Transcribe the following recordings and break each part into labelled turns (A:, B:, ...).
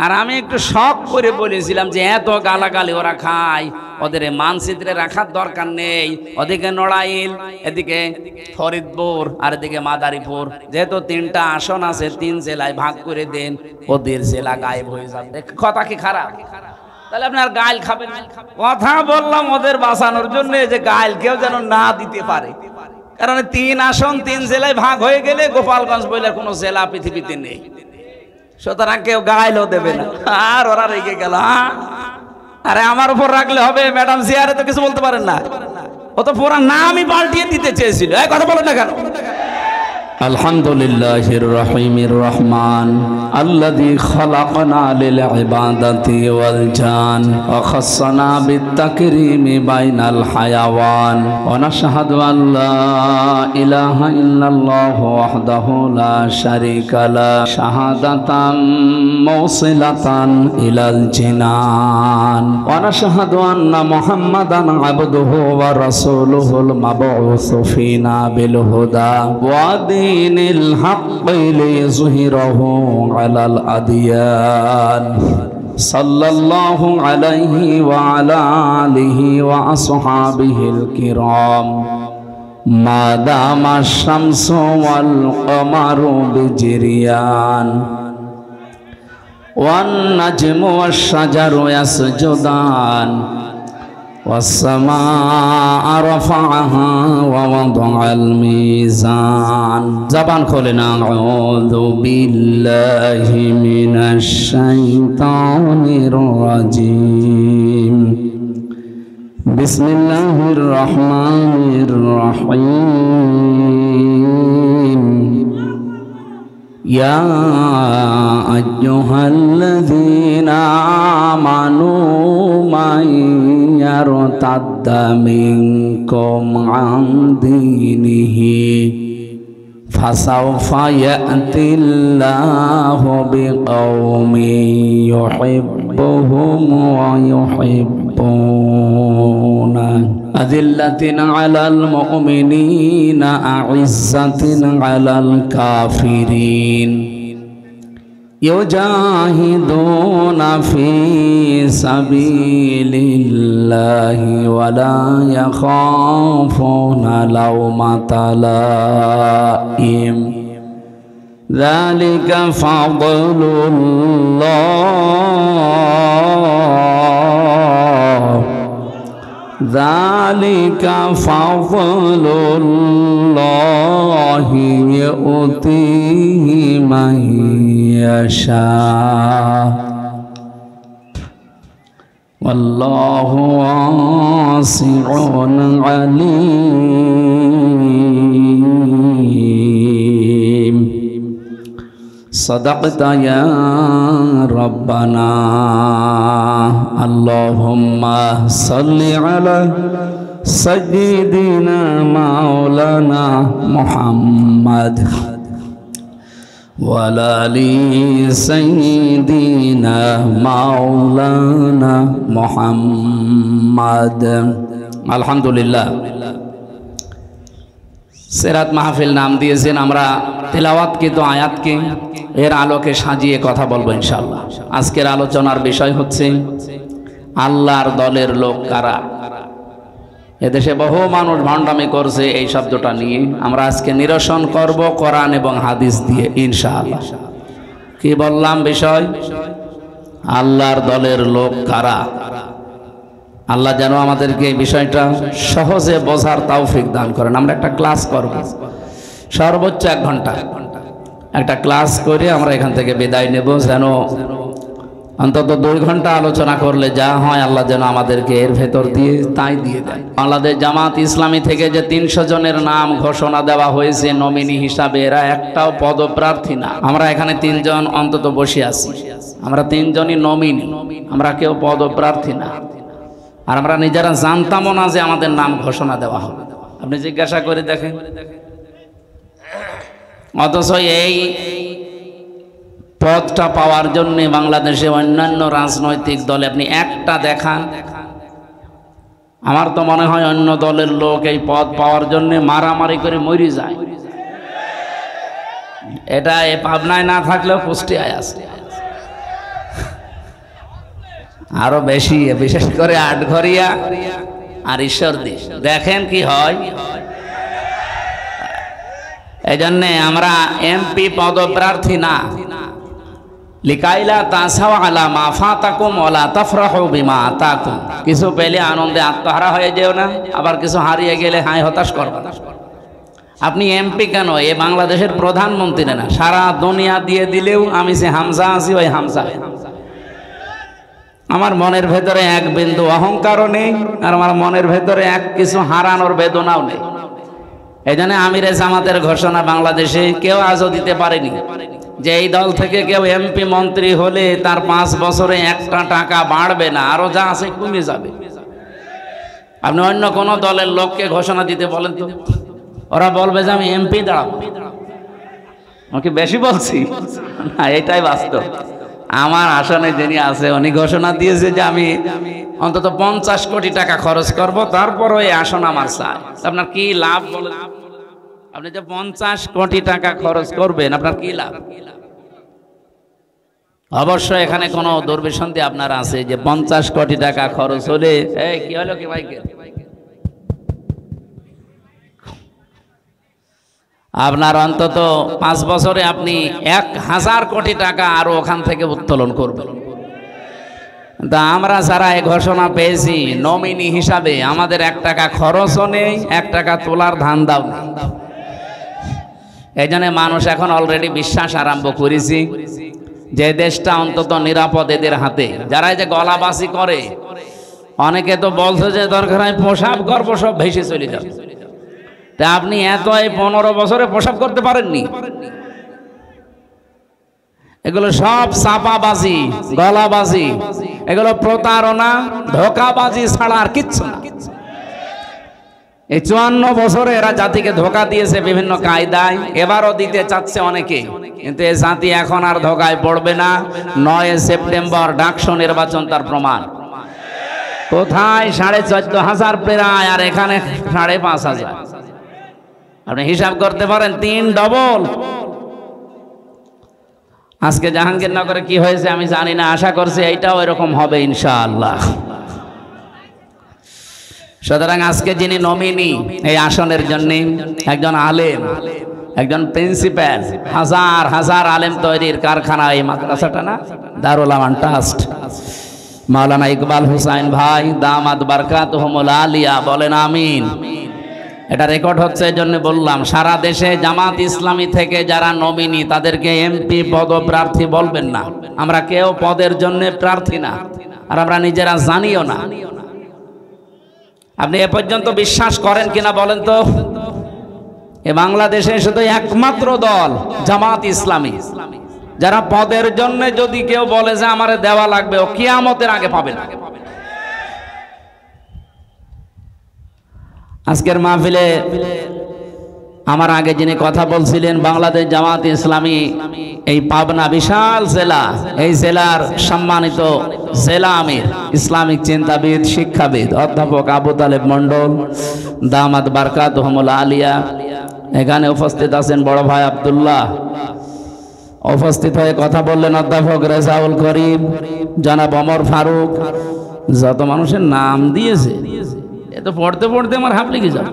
A: আর আমি একটু শখ করে বলেছিলাম যে এত গালাগালি ওরা খায়, ওদের মানচিত্রে রাখার দরকার নেই। ওদিকে নড়াইল, এদিকে ফরিদপুর, আর এদিকে মাদারীপুর, যেহেতু 3টা আসন আছে 3 জেলায় ভাগ করে দেন, ওদের জেলা গায়েব হয়ে যাবে। কথা কি খারাপ? তাহলে আপনার গাইল খাবেন? কথা বললাম ওদের বাঁচানোর জন্য, যে গাইল কেউ যেন না দিতে পারে। কারণ 3 আসন 3 জেলায় ভাগ হয়ে গেলে গোপালগঞ্জ বলে কোনো জেলা পৃথিবীতে নেই, সুতরাং কেউ গাইলও দেবে না। আর ওরা রেগে গেল, আরে আমার উপর রাখলে হবে? ম্যাডাম জিয়ারে তো কিছু বলতে পারেন না, ও তো পুরা নামই পাল্টিয়ে দিতে চেয়েছিল। এই কথা বলেন না কেন? আলহামদুলিল্লাহির রহিমির রহমান আল্লাযী খালাকানা লিল ইবাদাতি ওয়াল জান ওয়া খাসানা বিত তাকরীমি বাইনাল হায়াওয়ান ওয়া নাশহাদু আল লা ইলাহা ইল্লাল্লাহু ওয়াহদাহু লা শারীকা লা শাহাদাতাম মুওসিলাতান ইলাল জিনান ওয়া নাশহাদু আন্না মুহাম্মাদান আবদুহু ওয়া রাসূলুহুল মাবউসু ফিনা বিল হুদা ওয়া دين الحق ليظهره على الأديان صلى الله عليه وعلى آله وأصحابه الكرام ما دام الشمس والقمر بجريان والنجم والشجر يسجدان والسماء رفعها ووضع الميزان زبان خلنا أعوذ بالله من الشيطان الرجيم بسم الله الرحمن الرحيم يا أيها الذين آمنوا من يرتد منكم عن دينه فسوف يأتي الله بقوم يحبهم ويحبونه أذلة على المؤمنين أعزة على الكافرين يجاهدون في سبيل الله ولا يخافون لومة لائم ذلك فضل الله ذلك فضل الله يؤتيه من يشاء والله واسع عليم صدقت يا ربنا اللهم صل على سيدنا مولانا محمد وعلى آل سيدنا مولانا محمد الحمد لله সিরাত মাহফিল নাম দিয়েছেন আমরা তেলাওয়াতকৃত আয়াতকে এর আলোকে সাজিয়ে কথা বলবো ইনশাআল্লাহ। আজকের আলোচনার বিষয় হচ্ছে আল্লাহর দলের লোক কারা। এদেশে বহু মানুষ ভণ্ডামি করছে এই শব্দটা নিয়ে, আমরা আজকে নিরসন করব কোরআন এবং হাদিস দিয়ে ইনশাআল্লাহ। কি বললাম বিষয়? আল্লাহর দলের লোক কারা। আল্লাহ যেন আমাদেরকে এই বিষয়টা সহজে বোঝার তৌফিক দান করেন। আমরা একটা ক্লাস করব, সর্বোচ্চ 1 ঘন্টা একটা ক্লাস করে আমরা এখান থেকে বিদায় নেব। যেন অন্তত 2 ঘন্টা আলোচনা করলে যা হয় আল্লাহ যেন আমাদেরকে এর ভেতর দিয়ে তাই দিয়ে দেয়। বাংলাদেশ জামাত ইসলামী থেকে যে 300 জনের নাম ঘোষণা দেওয়া হয়েছে নমিনি হিসাবে, এরা একটাও পদপ্রার্থী না। আমরা এখানে 3 জন অন্তত বসে আছি, আমরা 3 জনই নমিনি, আমরা কেউ পদপ্রার্থী না। আর আমরা নিজেরা জানতামও না যে আমাদের নাম ঘোষণা দেওয়া হবে। আপনি জিজ্ঞাসা করে দেখেন। অথচ এই পদটা পাওয়ার জন্য বাংলাদেশে অন্যান্য রাজনৈতিক দলে আপনি একটা দেখান, আমার তো মনে হয় অন্য দলের লোক এই পদ পাওয়ার জন্য মারামারি করে মরে যায়। এটা এ পাবনায় না থাকলেও কুষ্টিয়ায় আছে। আরো বেশি, বিশেষ করে আটঘরিয়া আর ঈশ্বরদী। দেখেন কি হয়। এই জন্যে আমরা এমপি পদপ্রার্থী না। লিকাইলা তাসাও আলা মা ফাতাকুম ওয়ালা তাফরাহু বিমা আতাকুম। কিছু পেলে আনন্দে আত্মহারা হয়ে যেও না, আবার কিছু হারিয়ে গেলে হায় হতাশ করবে না। আপনি এমপি কেন, এ বাংলাদেশের প্রধানমন্ত্রী না, সারা দুনিয়া দিয়ে দিলেও আমি যে হামজা আছি ওই হামজা। আমার মনের ভেতরে এক বিন্দু অহংকারও নেই, আর আমার মনের ভেতরে এক কিছু হারানোর বেদনাও নেই। এই জন্য আমিরে জামাতের ঘোষণা বাংলাদেশে কেউ আজও দিতে পারেনি যে এই দল থেকে কেউ এমপি মন্ত্রী হলে তার 5 বছরে একটা টাকা বাড়বে না, আরো যা আছে কমে যাবে। আপনি অন্য কোন দলের লোককে ঘোষণা দিতে বলেন তো, ওরা বলবে যে আমি এমপি দাঁড়াবো। আমাকে বেশি বলছি না, এটাই বাস্তব। আমার আসনে যিনি আছে উনি ঘোষণা দিয়েছে যে আমি অন্তত 50 কোটি টাকা খরচ করব, তারপরও এই আসন আমার চাই। আপনার কি লাভ বলেন? আপনি যে 50 কোটি টাকা খরচ করবেন, আপনার কি লাভ? অবশ্যই এখানে কোনো দুর্বিসন্ধি আপনার আছে যে 50 কোটি টাকা খরচ হলে এই কি হলো কি ভাইকে, আপনার অন্তত 5 বছরে আপনি 1000 কোটি টাকা আরো ওখান থেকে উত্তোলন করবেন। তা আমরা যারা এই ঘোষণা পেয়েছি নমিনি হিসাবে, আমাদের 1 টাকা খরচও নেই, 1 টাকা তোলার ধান্দাও নেই। এই জন্য মানুষ এখন অলরেডি বিশ্বাস আরম্ভ করেছি যে দেশটা অন্তত নিরাপদ এদের হাতে। যারা এই যে গলাবাজি করে, অনেকে তো বলছে যে দরকার হয় পোশাক করবো, সব ভেসে চলে যাবে। তা আপনি এত এই 15 বছরে পোশাক করতে পারেননি? এগুলো সব চাপাবাজি, গলাবাজি, এগুলো প্রতারণা, ধোকাবাজি ছাড়া আর কিচ্ছু না। এই 54 বছরে এরা জাতিকে ধোকা দিয়েছে বিভিন্ন কায়দায়, এবারও দিতে চাচ্ছে অনেকে, কিন্তু এই জাতি এখন আর ধোকায় পড়বে না। 9 সেপ্টেম্বর ডাকসু নির্বাচন তার প্রমাণ। কোথায় 14,500 প্রায়, আর এখানে 5,500। আপনি হিসাব করতে পারেন 3 ডবল। আজকে জাহাঙ্গীরনগরে কি হয়েছে আমি জানি না, আশা করছি এইটাও এরকম হবে ইনশাআল্লাহ। সুতরাং আজকে যিনি নমিনি এই আসনের জন্য, একজন আলেম, একজন প্রিন্সিপাল, হাজার হাজার আলেম তৈরির কারখানা এই মাদ্রাসাটা না, দারুল আমান ট্রাস্ট। মাওলানা ইকবাল হুসাইন ভাই দামাত বারকাতুহুমুল আলিয়া, বলেন আমিন। এটা রেকর্ড হচ্ছে, এই জন্য বললাম, সারা দেশে জামাত ইসলামী থেকে যারা নমিনি তাদেরকে এমপি পদপ্রার্থী বলবেন না। আমরা কেউ পদের জন্য প্রার্থী না, আর আমরা নিজেরা জানিও না। আপনি এ পর্যন্ত বিশ্বাস করেন কিনা বলেন তো? এ বাংলাদেশে শুধু একমাত্র দল জামাত ইসলামী, যারা পদের জন্য যদি কেউ বলে যে আমারে দেওয়া লাগবে, ও কিয়ামতের আগে পাবে না। আজকের মাহফিলে আমার আগে যিনি কথা বলছিলেন, বাংলাদেশ জামাত ইসলামী এই পাবনা বিশাল জেলা, এই জেলার সম্মানিত জেলা আমির, ইসলামিক চিন্তাবিদ, শিক্ষাবিদ অধ্যাপক আবু তালেব মন্ডল দামাত বারকাতুহুমুল আলিয়া, এখানে উপস্থিত আছেন বড় ভাই আব্দুল্লাহ, উপস্থিত হয়ে কথা বললেন অধ্যাপক রেজাউল করিম, জনাব ওমর ফারুক। যত মানুষের নাম দিয়েছে, এ তো পড়তে পড়তে আমার হাফ লেগে যাবে।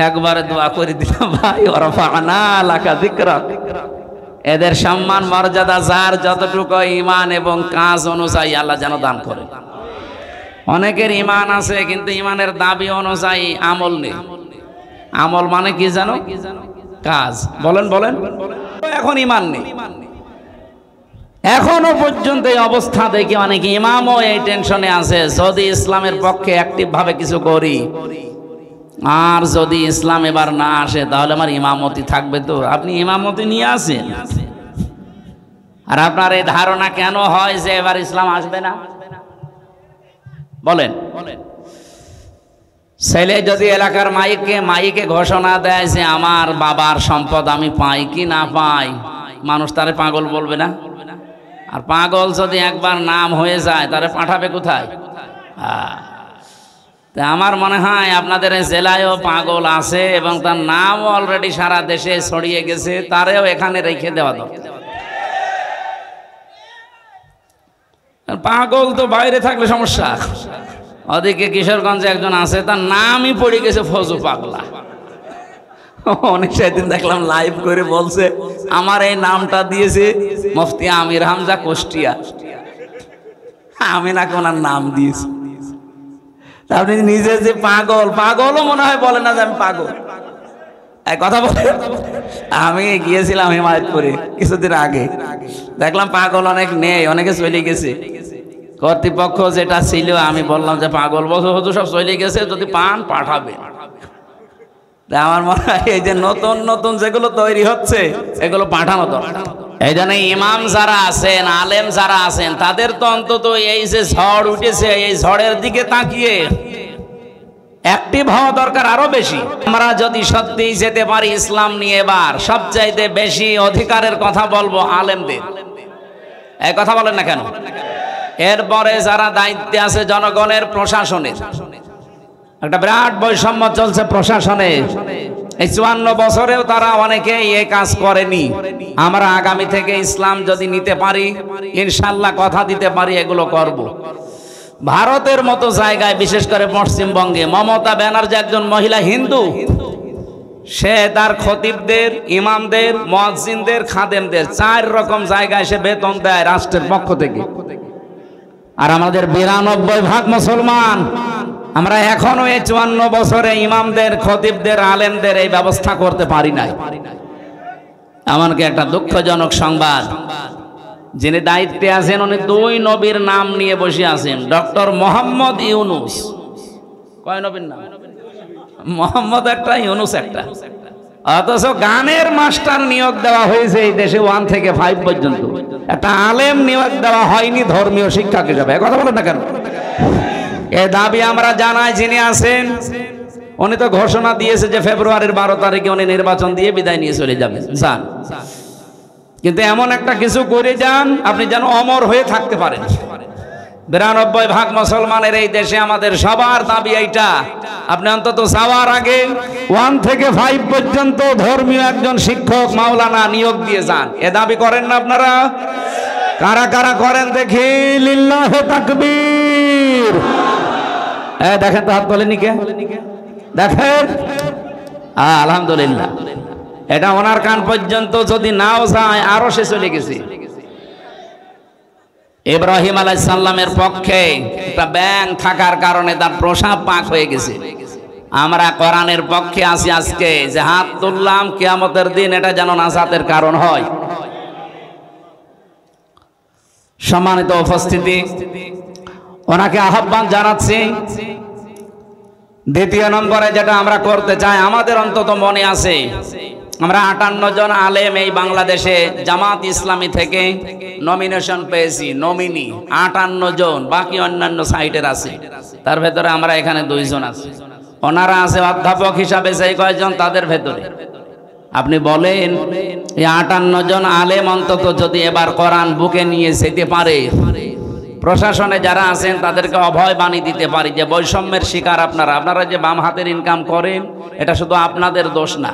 A: একবারে দোয়া করে দিলাম ভাই, ওরফানা লাকা যিকরাক। এদের সম্মান মর্যাদা যার যতটুকু ঈমান এবং কাজ অনুযায়ী আল্লাহ যেন দান করে। অনেকের ঈমান আছে কিন্তু ঈমানের দাবি অনুযায়ী আমল নেই। আমল মানে কি জানো? কাজ। বলেন বলেন, এখন ঈমান নেই। এখনো পর্যন্ত এই অবস্থা দেখি অনেক ইমামও এই টেনশনে আছে, যদি ইসলামের পক্ষে অ্যাক্টিভ ভাবে কিছু করি, আর যদি ইসলাম এবার না আসে তাহলে আমার ইমামতি থাকবে তো? আপনি ইমামতি নিয়ে আসেন, আর আপনার এই ধারণা কেন হয় যে এবার ইসলাম আসবে না? বলেন। ছেলে যদি এলাকার মাইকে ঘোষণা দেয় যে আমার বাবার সম্পদ আমি পাই কি না পাই, মানুষ তারে পাগল বলবে না? আর পাগল যদি একবার নাম হয়ে যায় তারে পাঠাবে কোথায়? আমার মনে হয় আপনাদের জেলায়ও পাগল আছে এবং তার নামও অলরেডি সারা দেশে ছড়িয়ে গেছে, তারেও এখানে রেখে দেওয়া দরকার। পাগল তো বাইরে থাকলে সমস্যা। ওদিকে কিশোরগঞ্জে একজন আছে, তার নামই পড়ে গেছে ফজু পাগলা। অনেক সেদিন দেখলাম লাইভ করে বলছে, আমার এই নামটা দিয়েছে মুফতি আমির হামজা কুষ্টিয়া, আমি না ওনার নাম দিয়েছি। আপনি নিজে যে পাগল, পাগলও মনে হয় বলে না যে আমি পাগল। এক কথা বলে, আমি গিয়েছিলাম হিমায়তপুরে কিছুদিন আগে, দেখলাম পাগল অনেক নেই, অনেকে চলে গেছে। কর্তৃপক্ষ যেটা ছিল, আমি বললাম যে পাগল বছর সব চলে গেছে, যদি পান পাঠাবে। আমার মনে হয় এই যে নতুন নতুন যেগুলো তৈরি হচ্ছে এগুলো পাঠানো দরকার। এই জন্য ইমাম যারা আছেন, আলেম যারা আছেন, তাদের তো অন্তত এই যে ঝড় উঠেছে, এই ঝড়ের দিকে তাকিয়ে অ্যাক্টিভ হওয়া দরকার আরো বেশি। আমরা যদি সত্যি যেতে পারি ইসলাম নিয়ে, এবার সবচাইতে বেশি অধিকারের কথা বলবো আলেমদের। এই কথা বলেন না কেন? এরপরে যারা দায়িত্বে আছে জনগণের, প্রশাসনের, একটা বিরাট বৈষম্য চলছে প্রশাসনে। এই 54 বছরেও তারা অনেকে এই কাজ করেনি। আমরা আগামী থেকে ইসলাম যদি নিতে পারি, ইনশাল্লাহ কথা দিতে পারি, এগুলো করব। ভারতের মতো জায়গায়, বিশেষ করে পশ্চিমবঙ্গে, মমতা ব্যানার্জি একজন মহিলা হিন্দু, সে তার খতিবদের, ইমামদের, মুয়াজ্জিনদের, খাদেমদের 4 রকম জায়গায় সে বেতন দেয় রাষ্ট্রের পক্ষ থেকে। আর আমাদের 92% মুসলমান, আমরা এখনো এই 54 বছরে ইমামদের, খতিবদের, আলেমদের এই ব্যবস্থা করতে পারি নাই। এমনকি একটা দুঃখজনক সংবাদ, যিনি দায়িত্বে আছেন উনি 2 নবীর নাম নিয়ে বসে আছেন। ডক্টর মোহাম্মদ ইউনুস, কয় নবীর নাম? মোহাম্মদ একটা, ইউনুস একটা। অথচ গানের মাস্টার নিয়োগ দেওয়া হয়েছে এই দেশে 1 থেকে 5 পর্যন্ত। একটা আলেম নিয়োগ দেওয়া হয়নি ধর্মীয় শিক্ষক হিসাবে। কথা বলেন না কেন? এ দাবি আমরা জানাই। যিনি আছেন উনি তো ঘোষণা দিয়েছে যে ফেব্রুয়ারির 12 তারিখে উনি নির্বাচন দিয়ে বিদায় নিয়ে চলে যাবেন। যান, কিন্তু এমন একটা কিছু করে যান আপনি যেন অমর হয়ে থাকতে পারেন। 92% মুসলমানের এই দেশে আমাদের সবার দাবি এইটা, আপনি অন্তত যাওয়ার আগে 1 থেকে 5 পর্যন্ত ধর্মীয় একজন শিক্ষক, মাওলানা নিয়োগ দিয়ে যান। এ দাবি করেন না আপনারা? কারা কারা করেন দেখি? লিল্লাহে তাকবীর। দেখেন তো, হাত তোলেনি কে? দেখেন, আলহামদুলিল্লাহ। এটা ওনার কান পর্যন্ত যদি নাও যায়, আরো সে চলে গেছে। ইব্রাহিম আলাইহিস সালামের পক্ষে একটা ব্যাঙ থাকার কারণে তার প্রসাব পাক হয়ে গেছে। আমরা কোরআনের পক্ষে আছি আজকে, যে হাত তুললাম কিয়ামতের দিন এটা যেন নাজাতের কারণ হয়। সম্মানিত উপস্থিতি, ওনাকে আহ্বান জানাচ্ছি। দ্বিতীয় নম্বরে যেটা আমরা করতে চাই, আমাদের অন্তত মনে আছে আমরা 58 জন আলেম এই বাংলাদেশে জামাত ইসলামী থেকে নমিনেশন পেয়েছি। নমিনি 58 জন, বাকি অন্যান্য সাইটের আছে। তার ভেতরে আমরা এখানে 2 জন আছি। ওনারা আছে অধ্যাপক হিসাবে সেই কয়েকজন, তাদের ভেতরে আপনি বলেন এই 58 জন আলেম অন্তত যদি এবার কোরআন বুকে নিয়ে যেতে পারে, প্রশাসনে যারা আছেন তাদেরকে অভয় বাণী দিতে পারি যে বৈষম্যের শিকার আপনারা যে বাম হাতের ইনকাম করেন, এটা শুধু আপনাদের দোষ না।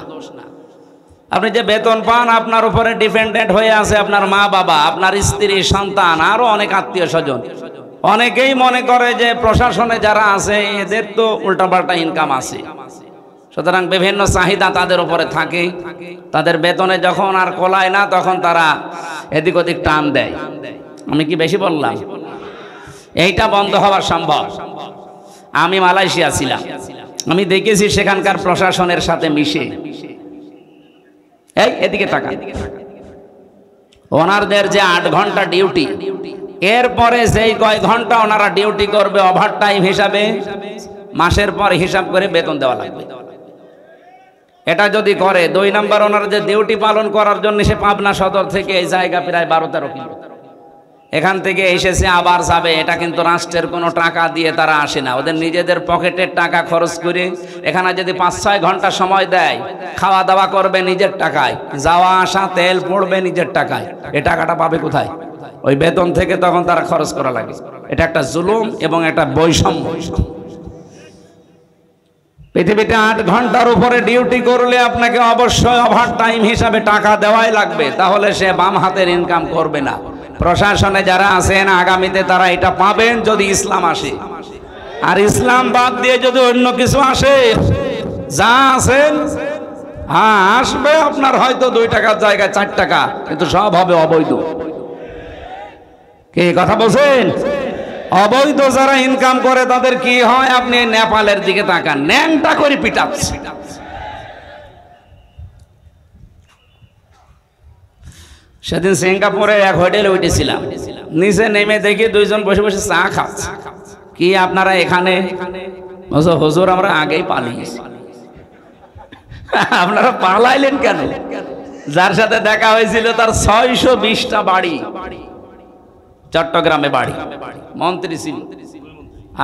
A: আপনি যে বেতন পান, আপনার উপরে ডিপেন্ডেন্ট হয়ে আছে আপনার মা বাবা, আপনার স্ত্রী, সন্তান, আরো অনেক আত্মীয় স্বজন। অনেকেই মনে করে যে প্রশাসনে যারা আছে এদের তো উল্টাপাল্টা ইনকাম আছে, সুতরাং বিভিন্ন চাহিদা তাদের উপরে থাকে। তাদের বেতনে যখন আর কোলায় না, তখন তারা এদিক ওদিক টান দেয়। আমি কি বেশি বললাম? এইটা বন্ধ হওয়া সম্ভব। আমি মালয়েশিয়া ছিলাম, আমি দেখেছি সেখানকার প্রশাসনের সাথে মিশে। এই এদিকে তাকান, ওনারদের যে 8 ঘন্টা ডিউটি, এরপরে যেই কয় ঘন্টা ওনারা ডিউটি করবে ওভার টাইম হিসাবে মাসের পর হিসাব করে বেতন দেওয়া লাগবে। এটা যদি করে, 2 নম্বর ওনারা যে ডিউটি পালন করার জন্য সে পাবনা সদর থেকে এই জায়গা প্রায় 12-13 কিলো, এখান থেকে এসেছে আবার যাবে। এটা কিন্তু রাষ্ট্রের কোনো টাকা দিয়ে তারা আসে না, ওদের নিজেদের পকেটের টাকা খরচ করে। এখানে যদি 5-6 ঘন্টা সময় দেয়, খাওয়া দাওয়া করবে নিজের টাকায়, যাওয়া আসা তেল পড়বে নিজের টাকায়। এই টাকাটা পাবে কোথায়? ওই বেতন থেকে তখন তারা খরচ করা লাগে। এটা একটা জুলুম এবং একটা বৈষম্য। পৃথিবীতে 8 ঘন্টার উপরে ডিউটি করলে আপনাকে অবশ্যই ওভার টাইম হিসাবে টাকা দেওয়াই লাগবে, তাহলে সে বাম হাতের ইনকাম করবে না। প্রশাসনে যারা আছেন আগামীতে তারা এটা পাবেন যদি ইসলাম আসে। আর ইসলাম বাদ দিয়ে যদি অন্য কিছু আসে, যা আছেন হ্যাঁ আসবে আপনার হয়তো 2 টাকার জায়গায় 4 টাকা, কিন্তু সব হবে অবৈধ। কি কথা বলছেন? অবৈধ যারা ইনকাম করে তাদের কি হয় আপনি নেপালের দিকে তাকান, ন্যাংটা করে পিটাচ্ছে। সেদিন সিঙ্গাপুরে এক হোটেলে উঠেছিলাম, নিচে নেমে দেখি 2 জন বসে বসে চা খাচ্ছে। কি আপনারা এখানে? হুজুর আমরা আগেই পালিয়েছি। আপনারা পালাইলেন কেন? যার সাথে দেখা হয়েছিল তার 620টা বাড়ি, চট্টগ্রামে বাড়ি, মন্ত্রী ছিল।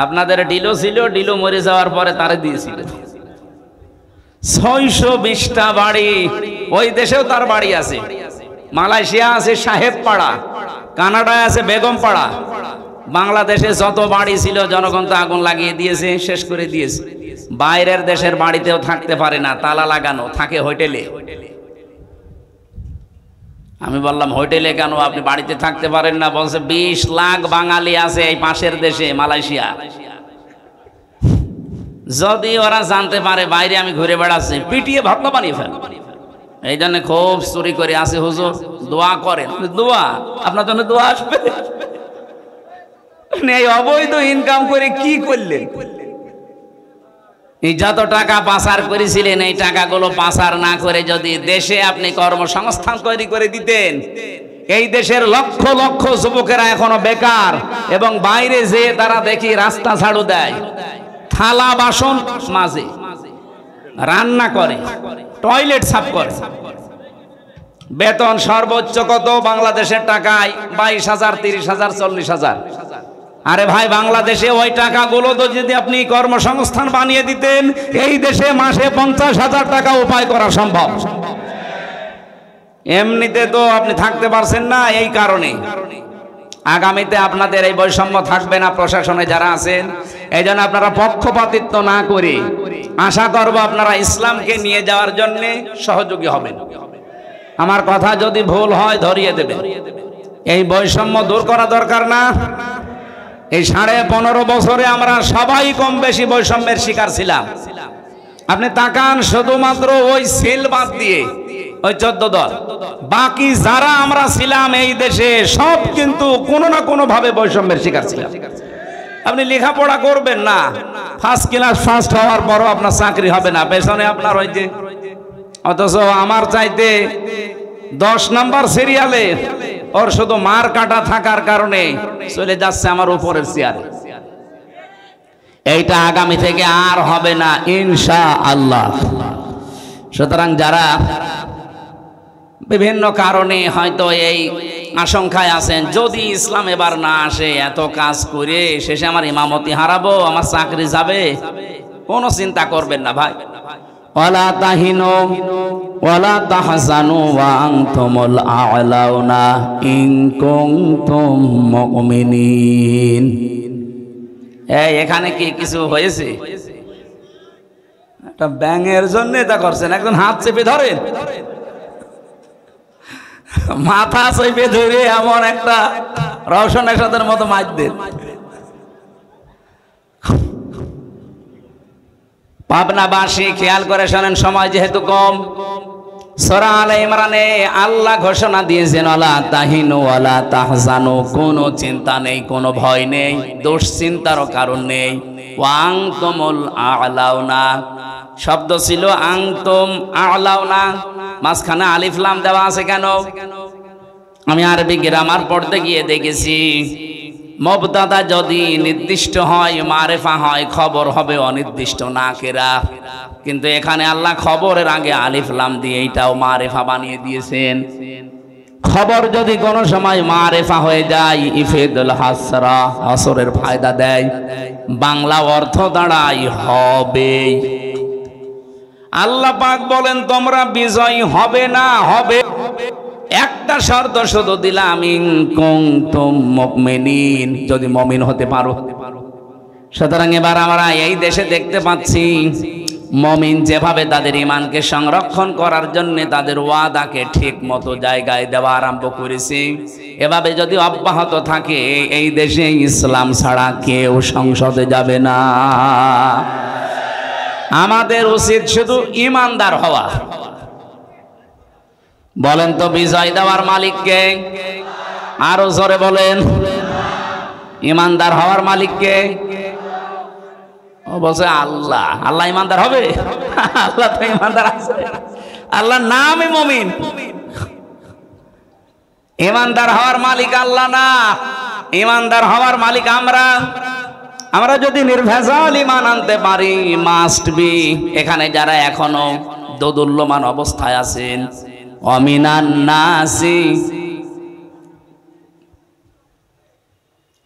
A: আপনাদের ডিলো ছিল, ডিলো মরে যাওয়ার পরে তারে দিয়েছিল। 620টা বাড়ি, ওই দেশেও তার বাড়ি আছে। মালয়েশিয়া আছে সাহেব পাড়া, কানাডায় আছে বেগম পাড়া। বাংলাদেশে যত বাড়ি ছিল জনগণ তো আগুন লাগিয়ে দিয়েছে, শেষ করে দিয়েছে। বাইরের দেশের বাড়িতেও থাকতে পারে না, তালা লাগানো, থাকে হোটেলে। আমি বললাম হোটেলে কেন, আপনি বাড়িতে থাকতে পারেন না? বলছে 20 লাখ বাঙালি আছে এই পাশের দেশে মালয়েশিয়া। যদি ওরা জানতে পারে বাইরে আমি ঘুরে বেড়াচ্ছি, পিটিয়ে ভাবনা বানিয়ে ফেল। এই জন্য খুব চুরি করে আসে। হুজুর দোয়া করেন। দোয়া? আপনার জন্য দোয়া আসবে? এই অবৈধ ইনকাম করে কি করলেন? এই যত টাকা পাচার করেছিলেন, এই টাকাগুলো পাচার না করে যদি দেশে আপনি কর্মসংস্থান তৈরি করে দিতেন, এই দেশের লক্ষ লক্ষ যুবকেরা এখনো বেকার এবং বাইরে যেয়ে তারা দেখি রাস্তা ঝাড়ু দেয়, থালা বাসন মাজে, রান্না করে, টয়লেট সাফ করে। বেতন সর্বোচ্চ কত বাংলাদেশের টাকায়? 22,000, 30,000, 40,000। আরে ভাই, বাংলাদেশে ওই টাকাগুলো তো যদি আপনি কর্মসংস্থান বানিয়ে দিতেন, এই দেশে মাসে 50,000 টাকা উপায় করা সম্ভব। এমনিতে তো আপনি থাকতে পারছেন না। এই কারণে আগামীতে আপনাদের এই বৈষম্য থাকবে না প্রশাসনে যারা আছেন। এই জন্য আপনারা পক্ষপাতিত্ব না করে আশা করব আপনারা ইসলামকে নিয়ে যাওয়ার জন্য সহযোগী হবেন। আমার কথা যদি ভুল হয় ধরিয়ে দেবেন। এই বৈষম্য দূর করা দরকার না? এই 15.5 বছরে আমরা সবাই কম বেশি বৈষম্যের শিকার ছিলাম। আপনি তাকান, শুধুমাত্র ওই সিল বাদ দিয়ে ওই 14 দল, বাকি যারা আমরা ছিলাম এই দেশে সব কিন্তু কোনো না কোনো ভাবে বৈষম্যের শিকার ছিলাম। আপনি লেখাপড়া করবেন না, ফার্স্ট ক্লাস ফার্স্ট হওয়ার পরও আপনার চাকরি হবে না, পেছনে আপনার ওই যে, অথচ আমার চাইতে 10 নাম্বার সিরিয়ালে ওর শুধু মার কাটা থাকার কারণে চলে যাচ্ছে আমার উপরের চেয়ারে। এইটা আগামী থেকে আর হবে না ইনশাআল্লাহ। সুতরাং যারা বিভিন্ন কারণে হয়তো এই আশঙ্কায় আছেন, যদি ইসলাম এবার না আসে, এত কাজ করে শেষে আমার ইমামতি হারাবো, আমার চাকরি যাবে, কোনো চিন্তা করবেন না ভাই। ওয়ালা তাহিনু ওয়ালা তাহজানু ওয়া আনতুমুল আ'লাউনা ইন কুনতুম মুমিনিন। এখানে কি কিছু হয়েছে? একটা ব্যাঙের জন্য এটা করছেন, একজন হাত চেপে ধরেন, মাথা চেপে ধরে এমন একটা রওশন এরশাদের মতো মাছ দেন। পাবনাবাসী খেয়াল করে শোনেন, সময় যেহেতু কম। সূরা আলে ইমরানে আল্লাহ ঘোষণা দিয়েছেন ওয়ালা তাহিনু ওয়ালা তাহজানু, কোনো চিন্তা নেই, কোনো ভয় নেই, দুশ্চিন্তারও কারণ নেই। ওয়া আনতুমুল আ'লাউনা, শব্দ ছিল আনতুম আ'লাউনা, মাঝখানে আলিফ লাম দেওয়া আছে কেন? আমি আরবি গ্রামার পড়তে গিয়ে দেখেছি, মুবতাদা যদি নির্দিষ্ট হয়, মারেফা হয়, খবর হবে অনির্দিষ্ট নাকেরা। কিন্তু এখানে আল্লাহ খবরের আগে আলিফ লাম দিয়ে এইটাও মারেফা বানিয়ে দিয়েছেন। খবর যদি কোনো সময় মারেফা হয়ে যায়, ইফেদুল হাসরা, আসরের ফায়দা দেয়, বাংলা অর্থ দাঁড়ায় হবে। আল্লাহ পাক বলেন তোমরা বিজয়ী হবে না, হবে। একটা শর্ত শুধু দিলাম, ইন কুনতুম মুমিনিন, যদি মুমিন হতে পারো। সুতরাং এবার আমরা এই দেশে দেখতে পাচ্ছি মুমিন যেভাবে তাদের ঈমানকে সংরক্ষণ করার জন্য তাদের ওয়াদাকে ঠিক মতো জায়গায় দেওয়া আরম্ভ করেছে, এভাবে যদি অব্যাহত থাকে এই দেশে ইসলাম ছাড়া কেউ সংসদে যাবে না। আমাদের উচিত শুধু ঈমানদার হওয়া। বলেন তো বিজয় দেওয়ার মালিককে? আরো জোরে বলেন। ঈমানদার হওয়ার মালিককে? ও বলছে আল্লাহ। আল্লাহ ঈমানদার হবে? আল্লাহ তো ঈমানদার আছে, আল্লাহর নামই মুমিন। ঈমানদার হওয়ার মালিক আল্লাহ না, ঈমানদার হওয়ার মালিক আমরা। আমরা যদি নির্ভেজাল ঈমান আনতে পারি, মাস্ট বি এখানে যারা এখনো দোদুল্যমান অবস্থায় আছেন, অমিনান নাসি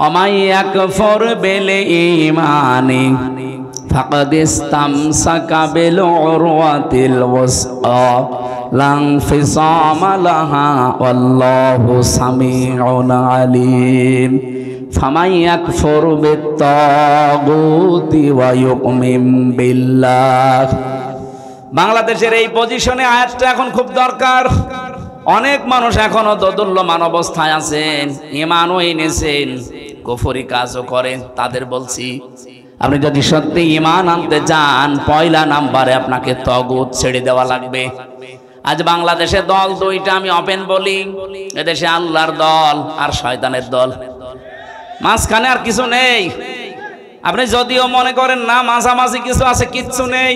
A: অমাই ইয়াকফুর বিল ঈমানি ফাকাদ ইসতামসাকা বিল উরওয়াতিল ওয়াসআ লা ইনফিসামা লাহা ওয়াল্লাহু সামিউন আলীম। ফামান ইয়াকফুর বিত-তাগুতি ওয়া ইউমিন বিল্লাহ। বাংলাদেশের এই পজিশনে আয়াতটা এখন খুব দরকার। অনেক মানুষ এখনো দোদুল্যমান অবস্থায় আছেন, ঈমানও এনেছেন, কুফরি কাজও করেন। তাদের বলছি, আপনি যদি সত্যি ঈমান আনতে চান, পয়লা নাম্বারে আপনাকে তাগুত ছেড়ে দেওয়া লাগবে। আজ বাংলাদেশে দল দুইটা, আমি ওপেন বলি, এদেশে আল্লাহর দল আর শয়তানের দল, মাঝখানে আর কিছু নেই। আপনি যদিও মনে করেন না মাঝামাঝি কিছু আছে, কিচ্ছু নেই।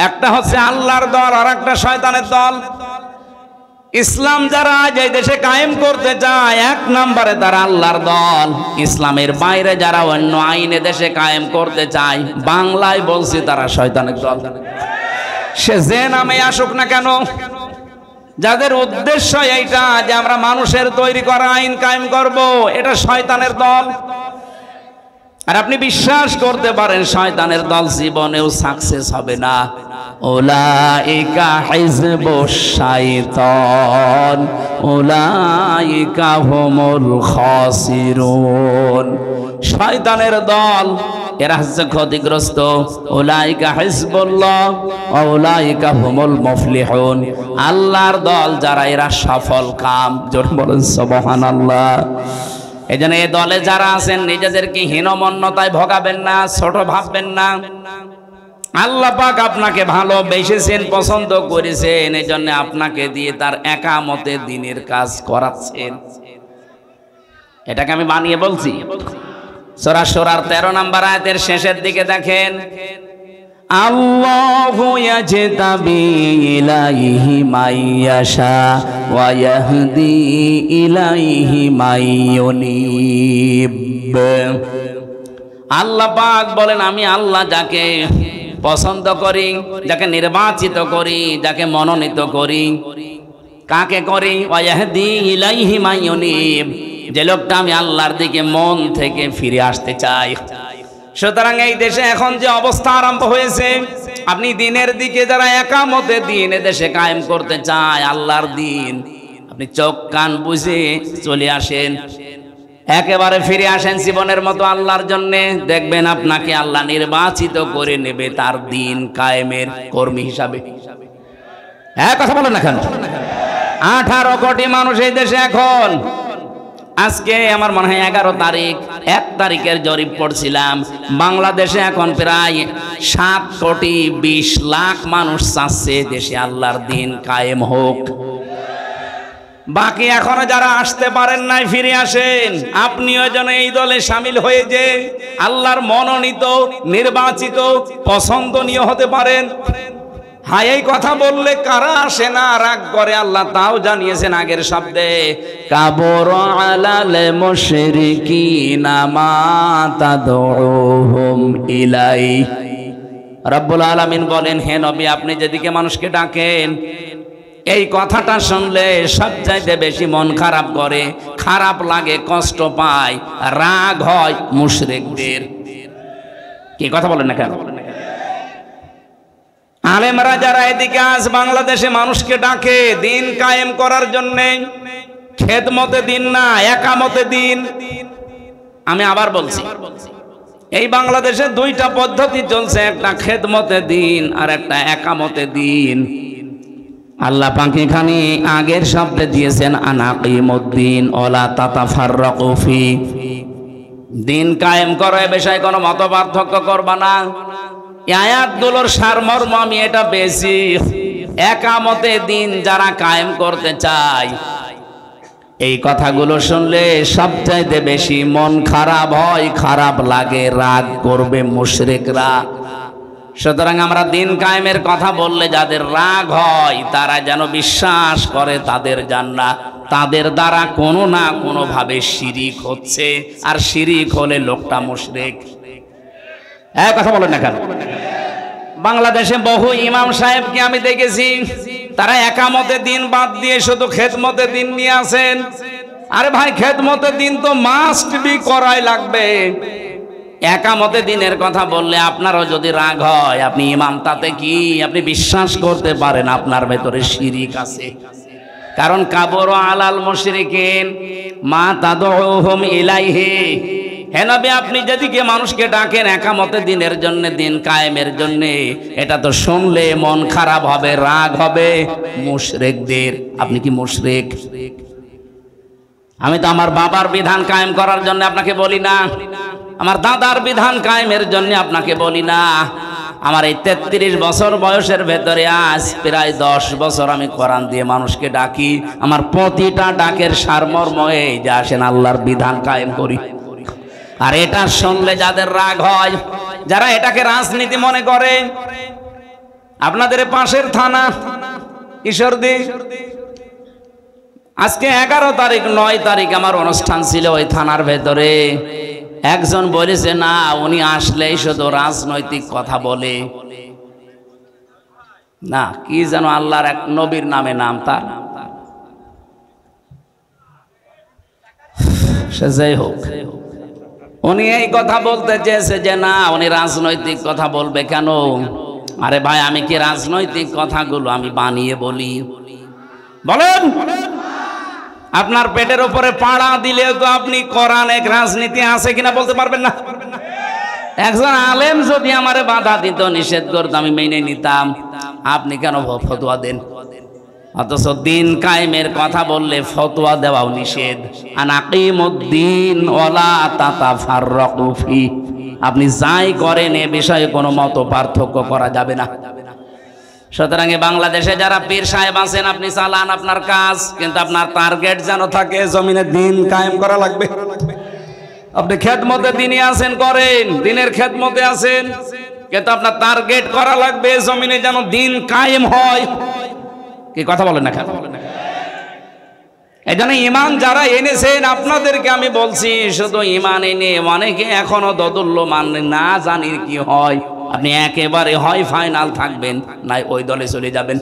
A: একটা হচ্ছে আল্লাহর দল আর একটা শয়তানের দল। ইসলাম যারা আজ এই দেশে কায়েম করতে চায়, এক নম্বরে তারা আল্লাহর দল। ইসলামের বাইরে যারা অন্য আইনে দেশে কায়েম করতে চায়, বাংলায় বলছি তারা শয়তানের দল। সে যে নামে আসুক না কেন, যাদের উদ্দেশ্য এইটা যে আমরা মানুষের তৈরি করা আইন কায়েম করব, এটা শয়তানের দল। আর আপনি বিশ্বাস করতে পারেন শয়তানের দল জীবনেও সাকসেস হবে না। উলাইকা হিজবুশ শাইতান উলাইকা হুমুল খাসিরুন। শয়তানের দল এরা হচ্ছে ক্ষতিগ্রস্ত। উলাইকা হিজবুল্লাহ ওয়া উলাইকা হুমুল মুফলিহুন। আল্লাহর দল যারা, এরা সফল কাম। জোরে বলেন সুবহানাল্লাহ। এই জন্য এই দলে যারা আছেন, নিজেদেরকে হীনমন্যতায় ভোগাবেন না, ছোট ভাববেন না। আল্লাহ পাক আপনাকে ভালোবেসেছেন, পছন্দ করেছেন, এই জন্য আপনাকে দিয়ে তার একামতে দ্বীনের কাজ করাচ্ছেন। এটাকে আমি বানিয়ে বলছি। সূরা সূরার 13 নম্বর আয়াতের শেষের দিকে দেখেন, আল্লাহু ইয়াজতাবি ইলাইহি মাইয়াশা ওয়া ইয়াহদি ইলাইহি মাইয়ুনিব। আল্লাহ পাক বলেন, আমি আল্লাহ যাকে পছন্দ করি, যাকে নির্বাচিত করি, যাকে মনোনীত করি। কাকে করি? ওয়া ইয়াহদি ইলাইহি মাইয়ুনিব, যে লোকটা আমি আল্লাহর দিকে মন থেকে ফিরে আসতে চাই। সুতরাং এই দেশে এখন যে অবস্থা আরম্ভ হয়েছে, আপনি দিনের দিকে যারা একামতে দ্বীন দেশে কায়েম করতে চায়, আল্লাহর দ্বীন, আপনি চোখ কান বুঝে চলে আসেন, একেবারে ফিরে আসেন জীবনের মতো আল্লাহর জন্য। দেখবেন আপনাকে আল্লাহ নির্বাচিত করে নেবে তার দ্বীন কায়েমের কর্মী হিসাবে। এক কথা বলেন না কেন? 18 কোটি মানুষ এই দেশে এখন। আজকে আমার মনে হয় 11 তারিখ, 1 তারিখের জরিপ পড়ছিলাম, বাংলাদেশে এখন প্রায় 7 কোটি 20 লাখ মানুষ চাচ্ছে দেশে আল্লাহর দ্বীন কায়েম হোক। বাকি এখনো যারা আসতে পারেন নাই, ফিরে আসেন। আপনিও যেন এই দলে সামিল হয়ে যে আল্লাহর মনোনীত, নির্বাচিত, পছন্দনীয় হতে পারেন। হ্যাঁ, এই কথা বললে কারা আসে না, রাগ করে, আল্লাহ তাও জানিয়েছেন আগের শব্দে, কাবর আলাল মুশরিকিনা মা তাদউহুম ইলাই। রব্বুল আলামিন বলেন, হে নবী, আপনি যেদিকে মানুষকে ডাকেন, এই কথাটা শুনলে সবচাইতে বেশি মন খারাপ করে, খারাপ লাগে, কষ্ট পায়, রাগ হয় মুশরিকদের। কি কথা বলেন না কেন? আলেমরা যারা এদিকে আজ বাংলাদেশে মানুষকে ডাকে দিন কায়েম করার জন্য, খেদমতে দিন না, একামতে দিন। আমি আবার বলছি, এই বাংলাদেশে দুইটা পদ্ধতি চলছে, একটা খেদমতে দিন আর একটা একামতে দিন। আল্লাহ পাক এখানে আগের শব্দে দিয়েছেন আনাকিমুদ্দিন ওয়ালা তাতাফাররাকু ফি, দিন কায়েম করো, এ বিষয়ে কোনো মত পার্থক্য করবা না। এই আয়াতগুলোর সারমর্ম আমি এটা পেয়েছি, একামতে দিন যারা কায়েম করতে চায়, এই কথাগুলো শুনলে সবচাইতে বেশি মন খারাপ হয়, খারাপ লাগে, রাগ করবে মুশরিকরা। সুতরাং আমরা দিন কায়েমের কথা বললে যাদের রাগ হয় তারা যেন বিশ্বাস করে তাদের জান্নাত, তাদের দ্বারা কোনো না কোনো ভাবে শিরিক হচ্ছে, আর শিরিক হলে লোকটা মুশরিক। এক কথা বলেন না কেন? বাংলাদেশে বহু ইমাম সাহেবকে আমি দেখেছি, তারা একামতে দিন বাদ দিয়ে শুধু খেদমতে দিন নিয়ে আসেন। আরে ভাই, খেদমতে দিন তো মাস্ট বি করাই লাগবে। একামতে দিনের কথা বললে আপনারও যদি রাগ হয়, আপনি ইমাম, তাতে কি? আপনি বিশ্বাস করতে পারেন আপনার ভেতরে শিরিক আছে, কারণ কাবর আলাল মুশরিকিন মা তাদউহুম ইলাইহি। হে নবী, আপনি যেদিকে মানুষকে ডাকেন একামতে দিনের জন্য, দিন কায়েমের জন্য, এটা তো শুনলে মন খারাপ হবে, রাগ হবে মুশরিকদের। আপনি কি মুশরিক? আমি তো আমার বাবার বিধান কায়েম করার জন্য আপনাকে বলি না, আমার দাদার বিধান কায়েমের জন্য আপনাকে বলি না। আমার এই 33 বছর বয়সের ভেতরে আজ প্রায় 10 বছর আমি কোরআন দিয়ে মানুষকে ডাকি। আমার প্রতিটা ডাকের সারমর্ম এই যে আসেন আল্লাহর বিধান কায়েম করি। আর এটা শুনলে যাদের রাগ হয়, যারা এটাকে রাজনীতি মনে করে, আপনাদের পাশের থানা ঈশ্বরদী, আজকে 11 তারিখ 9 তারিখ আমার অনুষ্ঠান ছিল ওই থানার ভেতরে। একজন বলেছে না, উনি আসলেই শুধু রাজনৈতিক কথা বলে না, কি যেন আল্লাহর এক নবীর নামে নাম তার, সে যাই হোক, উনি এই কথা বলতে চেয়েছে যে না, উনি রাজনৈতিক কথা বলবে কেন? আরে ভাই, আমি কি রাজনৈতিক কথাগুলো আমি বানিয়ে বলি? বলেন, আপনার পেটের উপরে পাড়া দিলে তো আপনি কোরআন এক রাজনীতি আছে কিনা বলতে পারবেন না। একজন আলেম যদি আমারে বাধা দিত, নিষেধ করতো, আমি মেনে নিতাম। আপনি কেন ফতোয়া দেন? অথচ দিন কায়েমের কথা বললে ফতোয়া দেওয়াও নিষেধ। আনাকিমুদ্দিন ওয়ালা তাতাফাররাকু ফি, আপনি যাই করেন এ বিষয়ে কোনো মত পার্থক্য করা যাবে না। সুতরাং বাংলাদেশে যারা পীর সাহেব আছেন, আপনি চালান আপনার কাজ, কিন্তু আপনার টার্গেট যেন থাকে জমিনে দিন কায়েম করা লাগবে। আপনি খেদমতে দিনই আছেন, করেন, দিনের খেদমতে আছেন, কিন্তু আপনার টার্গেট করা লাগবে জমিনে যেন দিন কায়েম হয়। কি কথা বলেন না? এই জন্য ইমান যারা এনেছেন, আপনাদেরকে আমি বলছি, শুধু ইমান এনে অনেকে এখনো দোদুল্যমান না, জানি কি হয়। আপনি একেবারে হয় ফাইনাল থাকবেন, নাই ওই দলে চলে যাবেন।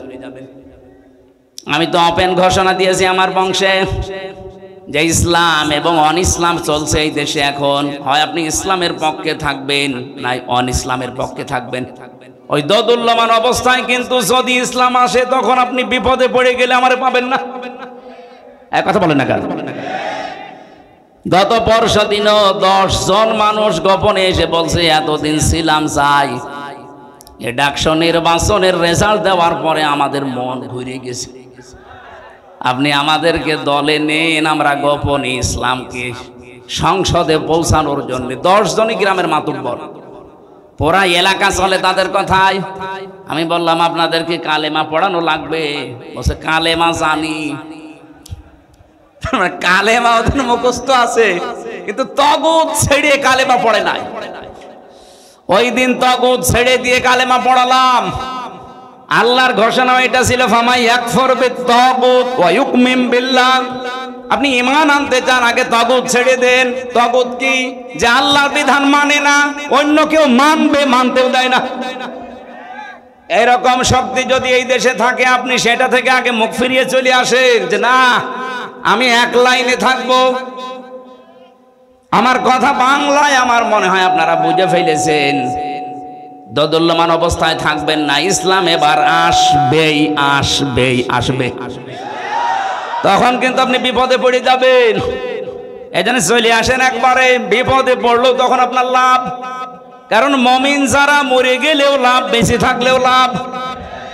A: আমি তো ওপেন ঘোষণা দিয়েছি আমার বংশে যে ইসলাম এবং অন ইসলাম চলছে এই দেশে এখন, হয় আপনি ইসলামের পক্ষে থাকবেন, নাই অন ইসলামের পক্ষে থাকবেন। ওই দোদুল্যমান অবস্থায় কিন্তু যদি ইসলাম আসে, তখন আপনি বিপদে পড়ে গেলে আমারে পাবেন না। এক কথা বলেন না কেন? গত পরশু দিনও 10 জন মানুষ গোপনে এসে বলছে এতদিন ছিলাম চাই। এই ডাকসু নির্বাচনের রেজাল্ট দেওয়ার পরে আমাদের মন ঘুরে গেছে। আপনি আমাদেরকে দলে নেন, আমরা গোপনে ইসলামকে সংসদে পৌঁছানোর জন্য। 10 জনই গ্রামের মাতুব্বর, পুরা এলাকা চলে তাদের কথায়। আমি বললাম আপনাদেরকে কালেমা পড়ানো লাগবে। বলছে কালেমা জানি। কালেমা ওদের মুখস্থ আছে, কিন্তু তগুত ছেড়ে কালেমা পড়ে নাই। ওই দিন তগুত ছেড়ে দিয়ে কালেমা পড়ালাম। আল্লাহর ঘোষণা এটা ছিল, ফামাই ইয়াকফুর বিত-তাগুত ওয়া ইউমিন বিল্লাহ। আপনি ঈমান আনতে চান, আগে তাগুত ছেড়ে দেন। তাগুত কি? যে আল্লাহর বিধান মানে না, অন্য কেউ মানবে, মানতেও দেয় না। এরকম শক্তি যদি এই দেশে থাকে, আপনি সেটা থেকে আগে মুখ ফিরিয়ে চলে আসেন যে না, আমি এক লাইনে থাকবো। আমার কথা বাংলায় আমার মনে হয় আপনারা বুঝে ফেলেছেন। দোদুল্যমান অবস্থায় থাকবেন না। ইসলাম এবার আসবেই, আসবেই, আসবে। তখন কিন্তু আপনি বিপদে পড়ে যাবেন। এজন্য চলে আসেন, একবারে বিপদে পড়লো তখন আপনার লাভ। কারণ মুমিন যারা মরে গেলেও লাভ, বেঁচে থাকলেও লাভ।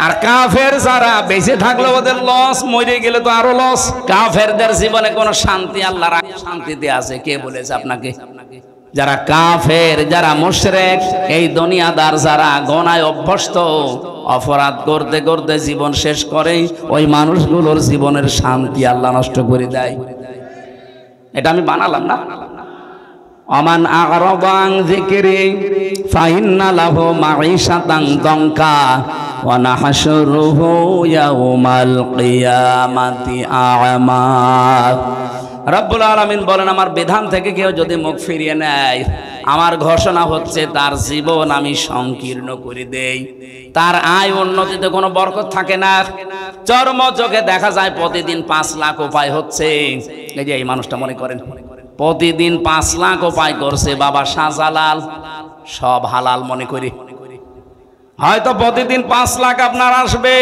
A: আর কাফের যারা বেঁচে থাকলে ওদের লস, মরে গেলে তো আরো লস। কাফেরদের জীবনে কোনো শান্তি আল্লাহর শান্তিতে আছে? কে বলেছে আপনাকে? যারা কাফের, যারা মুশরিক, এই দুনিয়াদার যারা গুনায় অভ্যস্ত, অপরাধ করতে করতে জীবন শেষ করে, ওই মানুষগুলোর জীবনের শান্তি আল্লাহ নষ্ট করে দেয়। এটা আমি বানালাম না। আমান আ'রাদা আন যিকরি ফাইন্না লাহু মাঈশাতান দানকা ওয়া নাহশুরুহু ইয়াওমাল কিয়ামাতি আ'মা। রব্বুল আলামিন বলেন, আমার বিধান থেকে কেউ যদি মুখ ফিরিয়ে নেয়, আমার ঘোষণা হচ্ছে তার জীবন আমি সংকীর্ণ করে দেই। তার আয় উন্নতিতে কোনো বরকত থাকে না। চর্ম চোখে দেখা যায় প্রতিদিন 5 লাখ উপায় হচ্ছে। এই যে এই মানুষটা মনে করেন প্রতিদিন 5 লাখ উপায় করছে বাবা শাহজালাল, সব হালাল মনে করি। হয়তো প্রতিদিন 5 লাখ আপনার আসবে,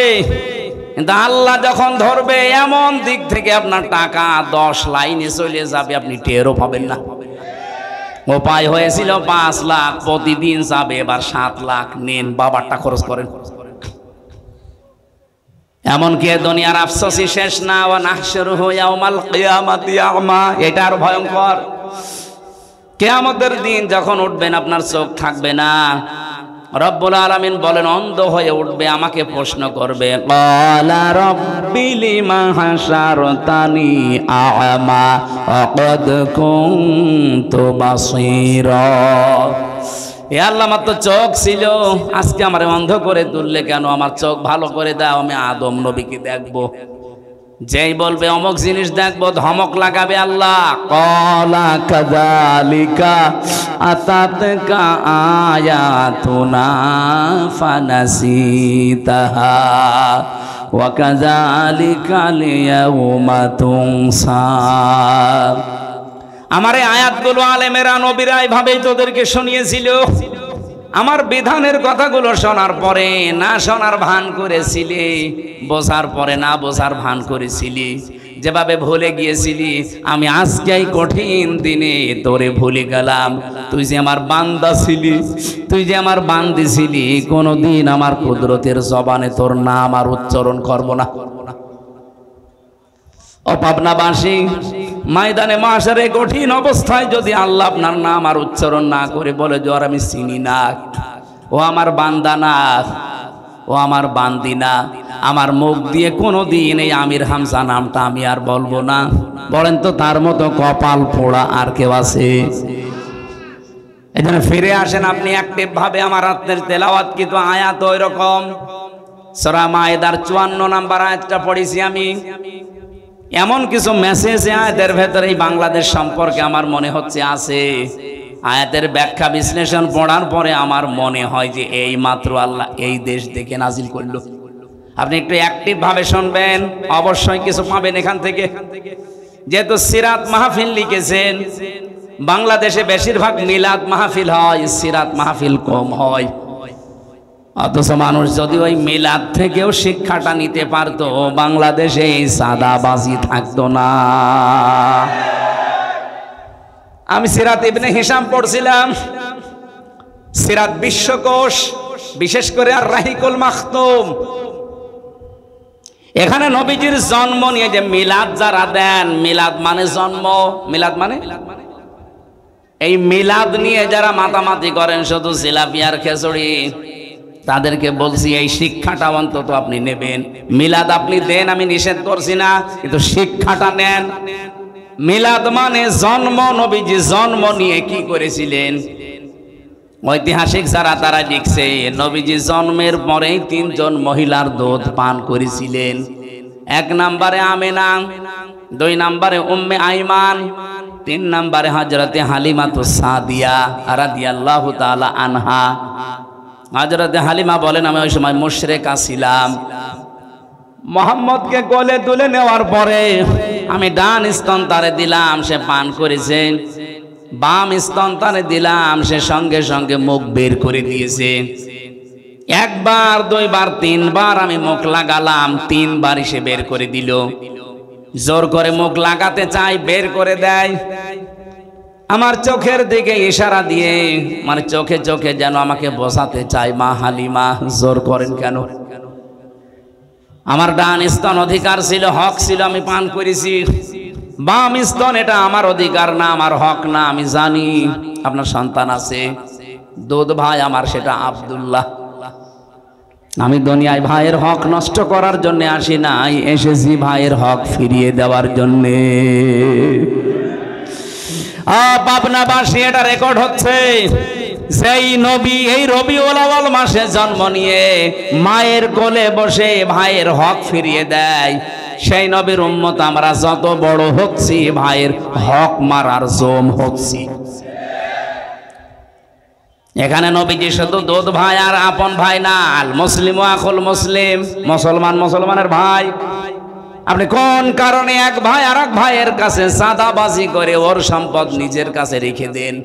A: কিন্তু আল্লাহ যখন ধরবে এমন দিক থেকে আপনার টাকা 10 লাইনে চলে যাবে, আপনি টেরও পাবেন না। উপায় হয়েছিল 5 লাখ, প্রতিদিন যাবে এবার 7 লাখ। নেন, বাবারটা খরচ করেন। এমনকি দুনিয়ার আফসোসই শেষ না। ওয়া নাহশুরুহু ইয়াওমাল কিয়ামাতি আ'মা, এটা আর ভয়ঙ্কর। কিয়ামতের দিন যখন উঠবেন আপনার চোখ থাকবে না। রব্বুল আলামিন বলেন, অন্ধ হয়ে উঠবে, আমাকে প্রশ্ন করবে, ক্বালা রাব্বি লিমা হাশারতানি আ'মা ওয়া ক্বাদ কুনতু বাসীরা। এ আল্লাহ, আমার তো চোখ ছিল, আজকে আমারে অন্ধ করে তুললে কেন? আমার চোখ ভালো করে দাও, আমি আদম নবীকে দেখবো। যেই বলবে অমুক জিনিস দেখবো, ধমক লাগাবে আল্লাহ। ক্বালা কাযালিকা আতাতকা আয়াতুনা ফানাসিতাহা ওয়া কাযালিকাল ইয়াওমা তুনসা। আমার এই আয়াতগুলো আলেমেরা, নবীরা এইভাবেই তোদেরকে শুনিয়েছিল। আমার বিধানের কথাগুলো শোনার পরে না শোনার ভান করেছিলি, বোঝার পরে না বোঝার ভান করেছিলি, যেভাবে ভুলে গিয়েছিলি, আমি আজকেই কঠিন দিনে তোরে ভুলে গেলাম। তুই যে আমার বান্দা ছিলি, তুই যে আমার বান্দি ছিলি, কোনোদিন আমার কুদরতের জবানে তোর নাম আর উচ্চারণ করব না। ও পাবনাবাসী, ময়দানে মাশারে কঠিন অবস্থায় যদি আল্লাহ আপনার নাম আর উচ্চারণ না করে বলে যে আর আমি চিনি না, ও আমার বান্দা না, ও আমার বান্দি না, আমার মুখ দিয়ে কোনোদিন এই আমির হামজা নামটা আমি আর বলবো না, বলেন তো তার মতো কপাল পোড়া আর কেউ আছে? এজন্য ফিরে আসেন আপনি অ্যাক্টিভ ভাবে। আমার রাতের তেলাওয়াত কিন্তু আয়াত ওই রকম। সূরা মায়েদার 54 নম্বর আয়াতটা পড়েছি আমি। এমন কিছু মেসেজ আয়াতের ভেতরে এই বাংলাদেশ সম্পর্কে আমার মনে হচ্ছে আছে। আয়াতের ব্যাখ্যা বিশ্লেষণ পড়ার পরে আমার মনে হয় যে এই মাত্র আল্লাহ এই দেশ দেখে নাজিল করলো। আপনি একটু অ্যাক্টিভ ভাবে শুনবেন, অবশ্যই কিছু পাবেন এখান থেকে। যেহেতু সিরাত মাহফিল লিখেছেন, বাংলাদেশে বেশিরভাগ মিলাদ মাহফিল হয়, সিরাত মাহফিল কম হয়। অথচ মানুষ যদি ওই মিলাদ থেকেও শিক্ষাটা নিতে পারতো, বাংলাদেশে সাদাবাজি থাকতো না। আমি সিরাত ইবনে হিশাম পড়ছিলাম, সিরাত বিশ্বকোষ, বিশেষ করে আর রাহিকুল মাখতুম। এখানে নবীজির জন্ম নিয়ে যে মিলাদ যারা দেন, মিলাদ মানে জন্ম, মিলাদ মানে এই মিলাদ নিয়ে যারা মাতামাতি করেন শুধু জিলাপি আর খিচুড়ি, তাদেরকে বলছি এই শিক্ষাটা অন্তত আপনি নেবেন। মিলাদ আপনি দেন, আমি নিষেধ করছি না, কিন্তু শিক্ষাটা নেন। মিলাদ মানে জন্ম, নবীজি জন্ম নিয়ে কি করেছিলেন। ঐতিহাসিক যারা তারা লিখছে নবীজি জন্মের পরেই 3 জন মহিলার দুধ পান করেছিলেন। 1 নম্বরে আমেনা, 2 নম্বরে উম্মে আইমান, 3 নম্বরে হযরতে হালিমাতুস সাদিয়া রাদিয়াল্লাহু তাআলা আনহা। হযরতে হালিমা বলেন, আমি ওই সময় মুশরিকা ছিলাম। মোহাম্মদকে কোলে তুলে নেওয়ার পরে আমি ডান স্তন তারে দিলাম, সে পান করেছে। বাম স্তন তারে দিলাম, সে সঙ্গে সঙ্গে মুখ বের করে দিয়েছে। 1 বার 2 বার 3 বার আমি মুখ লাগালাম, 3 বারই সে বের করে দিল। জোর করে মুখ লাগাতে চাই, বের করে দেয়। আমার চোখের দিকে ইশারা দিয়ে মানে চোখে চোখে যেন আমাকে বোঝাতে চায়, মা হালিমা জোর করেন কেন? আমার ডান স্তন অধিকার ছিল, হক ছিল, আমি পান করেছি। বাম স্তন এটা আমার অধিকার না, আমার হক না। আমি জানি আপনার সন্তান আছে, দুধ ভাই আমার, সেটা আব্দুল্লাহ। আমি দুনিয়ায় ভাইয়ের হক নষ্ট করার জন্য আসি নাই, এসেছি ভাইয়ের হক ফিরিয়ে দেওয়ার জন্যে। পাবনাবাসী এটা রেকর্ড হচ্ছে, যেই নবী এই রবিউল আউয়াল মাসে জন্ম নিয়ে মায়ের কোলে বসে ভাইয়ের হক ফিরিয়ে দেয়, সেই নবীর উম্মত আমরা যত বড় হচ্ছি ভাইয়ের হক মারার জম হচ্ছি। এখানে নবীজি শুধু দুধ ভাই আর আপন ভাই না, আল মুসলিম আখুল মুসলিম, মুসলমান মুসলমানের ভাই। আপনি কোন কারণে এক ভাই আর এক ভাইয়ের কাছে চাঁদাবাজি করে ওর সম্পদ নিজের কাছে রেখে দেন?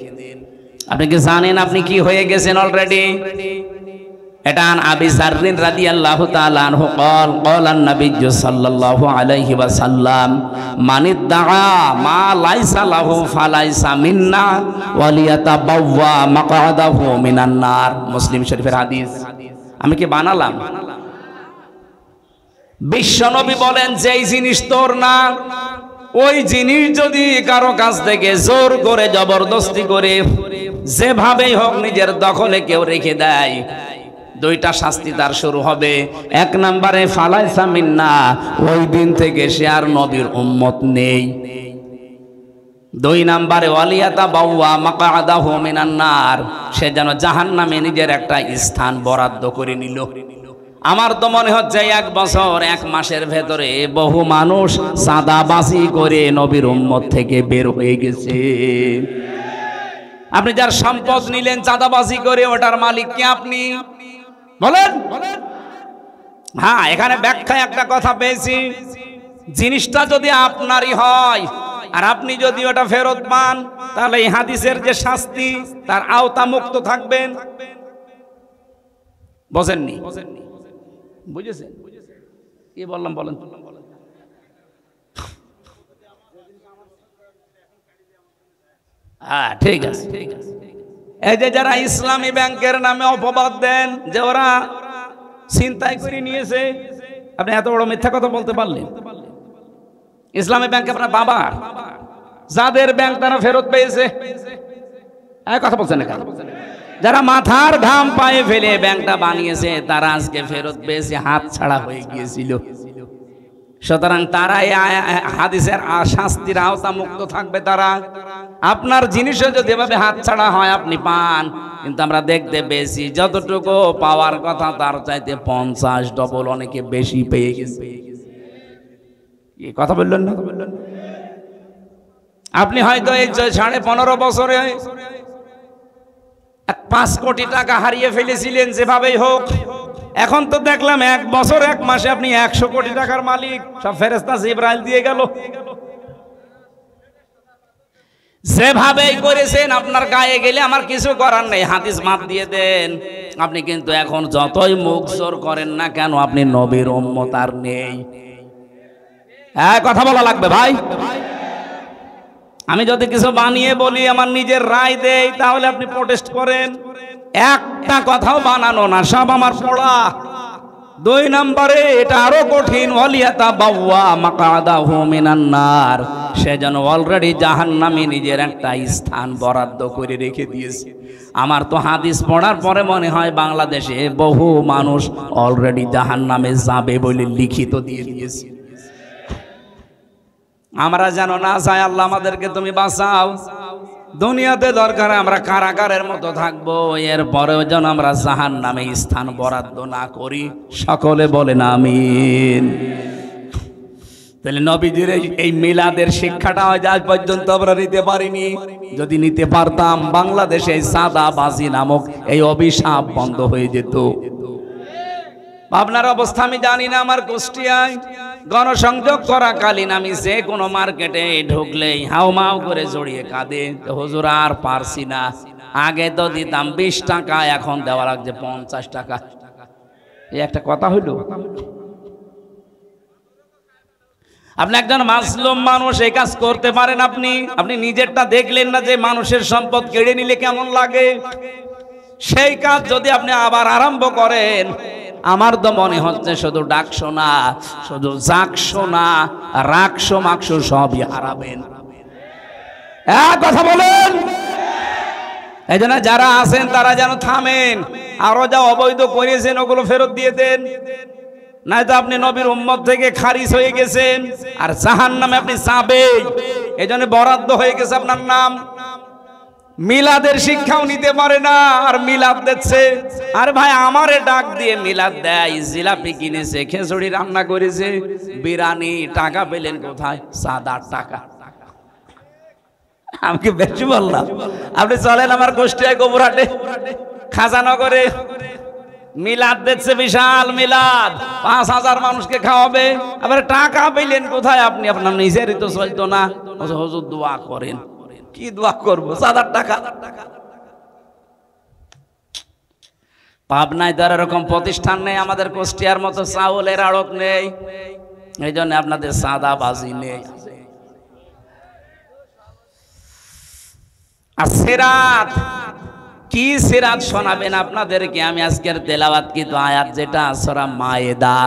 A: আপনি কি জানেন আপনি কি হয়ে গেছেন অলরেডি? এটা আবি যাররিন রাদিয়াল্লাহু তাআলা আনহু قال قال النبي صلى الله عليه وسلم من ادعى ما ليس له فليس منا وليتبوأ مقعده من النار। মুসলিম শরীফের হাদিস। আমি কি বানালাম? বিশ্বনবী বলেন, যেই জিনিস তোর না ওই জিনিস যদি কারো কাছ থেকে জোর করে জবরদস্তি করে যেভাবেই হোক নিজের দখলে কেউ রেখে দেয়, দুইটা শাস্তি তার শুরু হবে। এক নম্বরে ফালাইসা মিন্না, ওই দিন থেকে সে আর নবীর উম্মত নেই। দুই নম্বরে ওয়ালিয়াতা বাওয়া মাকআদাহু মিনান নার, সে যেন জাহান্নামে নিজের একটা স্থান বরাদ্দ করে নিল। আমার তো মনে হচ্ছে 1 বছর 1 মাসের ভেতরে বহু মানুষ চাঁদাবাজি করে নবীর উম্মত থেকে বের হয়ে গেছে। আপনি যার সম্পদ নিলেন চাঁদাবাজি করে, ওটার মালিক কি আপনি? বলেন। হ্যাঁ, এখানে ব্যাখ্যায় একটা কথা পেয়েছি, জিনিসটা যদি আপনারই হয় আর আপনি যদি ওটা ফেরত পান, তাহলে এই হাদিসের যে শাস্তি তার আওতা মুক্ত থাকবেন। বোঝেননি? বুঝেছেন কি বললাম? বলেন। হ্যাঁ, ঠিক আছে, ঠিক আছে। এই যে যারা ইসলামী ব্যাংকের নামে অপবাদ দেন যে ওরা ছিনতাই করে নিয়েছে, আপনি এত বড় মিথ্যা কথা বলতে পারলেন? ইসলামী ব্যাংক আপনার বাবা, যাদের ব্যাংক তারা ফেরত পেয়েছে। কথা বলছেন না? যারা মাথার ঘাম পায়ে ফেলে ব্যাংকটা বানিয়েছে তারা আজকে ফেরত পেয়েছে, হাত ছাড়া হয়ে গিয়েছিল। সুতরাং তারা এই হাদিসের শাস্তির আওতা মুক্ত থাকবে। তারা আপনার জিনিসও যদি এভাবে হাত ছাড়া হয় আপনি পান, কিন্তু আমরা দেখতে পেয়েছি যতটুকু পাওয়ার কথা তার চাইতে 50 ডবল অনেকে বেশি পেয়ে গেছে। এই কথা বললেন না? আপনি হয়তো এই 15.5 বছরে 5 কোটি টাকা হারিয়ে ফেলেছিলেন যেভাবেই হোক। এখন তো দেখলাম 1 বছর 1 মাসে আপনি 100 কোটি টাকার মালিক। সব ফেরেশতা জিবরাইল দিয়ে গেল। যেভাবেই করেছেন আপনার গায়ে গেলে আমার কিছু করার নেই, হাদিস মাপ দিয়ে দেন। আপনি কিন্তু এখন যতই মুখ জোর করেন না কেন, আপনি নবীর উম্মত আর নেই। হ্যাঁ, কথা বলা লাগবে ভাই। আমি যদি কিছু বানিয়ে বলি, আমার নিজের রায় দেই, তাহলে আপনি প্রোটেস্ট করেন। একটা কথাও বানানো না, সব আমার পড়া। 2 নম্বরে এটা আরো কঠিন, ওয়ালিয়াতা বাওয়া মাকআদাহু মিনান নার, সে যেন অলরেডি জাহান্নামে নিজের একটা স্থান বরাদ্দ করে রেখে দিয়েছে। আমার তো হাদিস পড়ার পরে মনে হয় বাংলাদেশে বহু মানুষ অলরেডি জাহান্নামে যাবে বলে লিখিত দিয়ে দিয়েছে। আমরা যেন না চাই, আল্লাহ আমাদেরকে তুমি বাঁচাও। দুনিয়াতে দরকার আমরা কারাগারের মতো থাকবো, এরপরেও যেন আমরা জাহান্নামে স্থান বরাদ্দ না করি। সকলে বলেন আমিন। তাহলে নবীজির এই মিলাদের শিক্ষাটা আজ পর্যন্ত আমরা নিতে পারিনি। যদি নিতে পারতাম, বাংলাদেশে চাঁদাবাজি নামক এই অভিশাপ বন্ধ হয়ে যেত। আপনার অবস্থা আমি জানি না। আমার কুষ্টিয়ায় গণসংযোগ করাকালীন আমি যে কোনো মার্কেটে ঢুকলেই হাউমাউ করে জড়িয়ে কাঁদে, হুজুর আর পারছি না। আগে তো দিতাম 20 টাকা, এখন দেওয়া লাগছে 50 টাকা। এই একটা কথা হইল। আপনি একজন মাজলুম মানুষ, এই কাজ করতে পারেন? আপনি নিজেরটা দেখলেন না যে মানুষের সম্পদ কেড়ে নিলে কেমন লাগে? সেই কাজ যদি আপনি আবার আরম্ভ করেন, আমার তো মনে হচ্ছে শুধু ডাকশো না, শুধু জাকশো না, রাখশো মাকশো সবই হারাবেন। কথা বলেন। এই জন্য যারা আছেন তারা যেন থামেন, আরো যা অবৈধ করেছেন ওগুলো ফেরত দিয়ে দেন, নয়তো আপনি নবীর উম্মত থেকে খারিজ হয়ে গেছেন, আর জাহান্নামে আপনি যাবেন। এই জন্য বরাদ্দ হয়ে গেছে আপনার নাম। মিলাদের শিক্ষাও নিতে পারে না, আর মিলাদ দিচ্ছে। আর ভাই আমারে ডাক দিয়ে মিলাদ দেয়, জিলাপি কিনেছে, খিচুড়ি রান্না করেছে, বিরিয়ানি, টাকা পেলেন কোথায়? 7-8 টাকা। আমি কি বেশি বললাম? আপনি চলেন আমার কুষ্টিয়ায় গোবরহাটে খাজানগরে মিলাদ দিচ্ছে, বিশাল মিলাদ, 5000 মানুষকে খাওয়াবে। আবার টাকা পেলেন কোথায় আপনি? আপনার নিজেরই তো চলতো না। হুজুর দোয়া করেন। কি দোয়া করবো? 7-8 টাকা। পাবনায় তার এরকম প্রতিষ্ঠান নেই, আমাদের কুষ্টিয়ার মতো চাউলের আড়ত নেই, এই জন্য আপনাদের সাদাবাজি নেই। আর সিরাত, কি সিরাত শোনাবেন আপনাদেরকে? আমি আজকের তেলাওয়াত কি তো আয়াত, যেটা সূরা মায়েদা।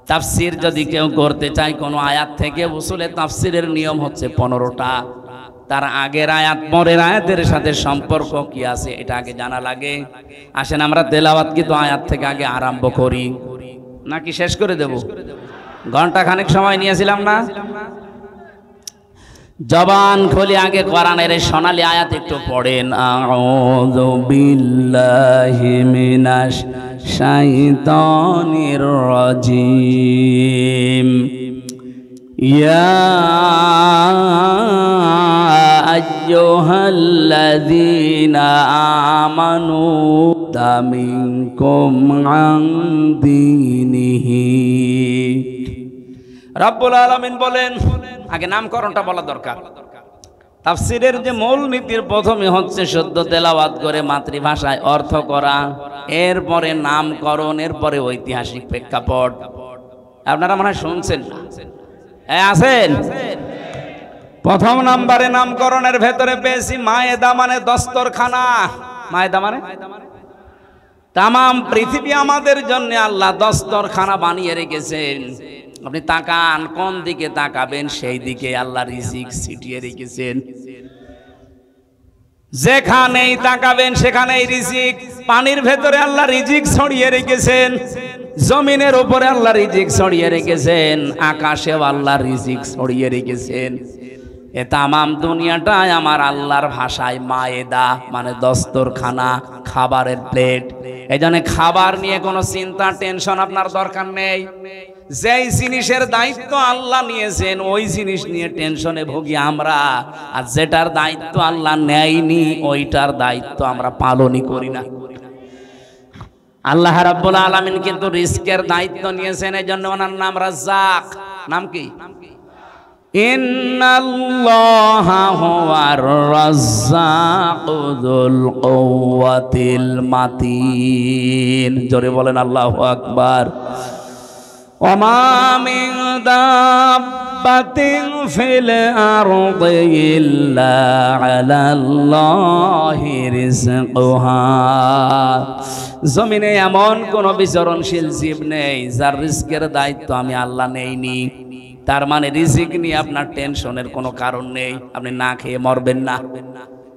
A: তাফসীর যদি কেউ করতে চায় কোন আয়াত থেকে, উসুলে তাফসীরের নিয়ম হচ্ছে 15টা। তার আগের আয়াত পরের আয়াতের সাথে সম্পর্ক কি আছে এটা আগে জানা লাগে। আসেন আমরা তেলাওয়াত কি তো আয়াত থেকে আগে আরম্ভ করি, নাকি শেষ করে দেব? ঘন্টা খানেক সময় নিয়েছিলাম না? জবান খুলে আগে কোরআনের সোনালী আয়াত একটু পড়েন। আউযু বিল্লাহি মিনাশ শাইতানির রাজিম। ইয়া আইয়ুহাল্লাযীনা আমানু তামিনকুম আন দীনিহি। রব্বুল আলামিন বলেন, আগে নামকরণটা বলা দরকার। তাফসীরের যে মূল নীতির প্রথমে হচ্ছে শুদ্ধ তেলাওয়াত করে মাতৃভাষায় অর্থ করা, এরপরে নামকরণ, এরপরে ঐতিহাসিক প্রেক্ষাপট। আপনারা মনে হয় শুনছেন না? আছেন? প্রথম নাম্বারে নামকরণের ভেতরে পেয়েছি মায়েদা, মানে দস্তরখানা। মায়েদা মানে তামাম পৃথিবী আমাদের জন্য আল্লাহ দস্তরখানা বানিয়ে রেখেছেন। আপনি তাকান, কোন দিকে তাকাবেন সেই দিকে আল্লাহ রিজিক ছিটিয়ে রেখেছেন। যেখানেই তাকাবেন সেখানেই রিজিক। পানির ভেতরে আল্লাহ রিজিক ছড়িয়ে রেখেছেন, জমিনের উপরে আল্লাহ রিজিক ছড়িয়ে রেখেছেন, আকাশেও আল্লাহ রিজিক ছড়িয়ে রেখেছেন। এ তামাম দুনিয়াটাই আমার আল্লাহর ভাষায় মায়েদা, মানে দস্তরখানা, খাবারের প্লেট। এই জন্য খাবার নিয়ে কোনো চিন্তা টেনশন আপনার দরকার নেই। যেই জিনিসের দায়িত্ব আল্লাহ নিয়েছেন ওই জিনিস নিয়ে টেনশনে ভুগি আমরা, আর যেটার দায়িত্ব আল্লাহ নেয়নি ওইটার দায়িত্ব আমরা পালনই করি না। আল্লাহ রাব্বুল আলামিন কিন্তু রিজকের দায়িত্ব নিয়েছেন, এই জন্য ওনার নাম রাজ্জাক। নাম কি? ইন্নাল্লাহা হুয়ার রাজ্জাকু যুল কুওয়াতিল মাতিন। জোরে বলেন আল্লাহু আকবার। ওমা মিন দাব্বাতিন ফিল আরদি ইল্লা আলাল্লাহি রিজকুহা। জমিনে এমন কোন বিচরণশীল জীব নেই যার রিজকের দায়িত্ব আমি আল্লাহ নেইনি। তার মানে রিজিক নিয়ে আপনার টেনশনের কোনো কারণ নেই, আপনি না খেয়ে মরবেন না।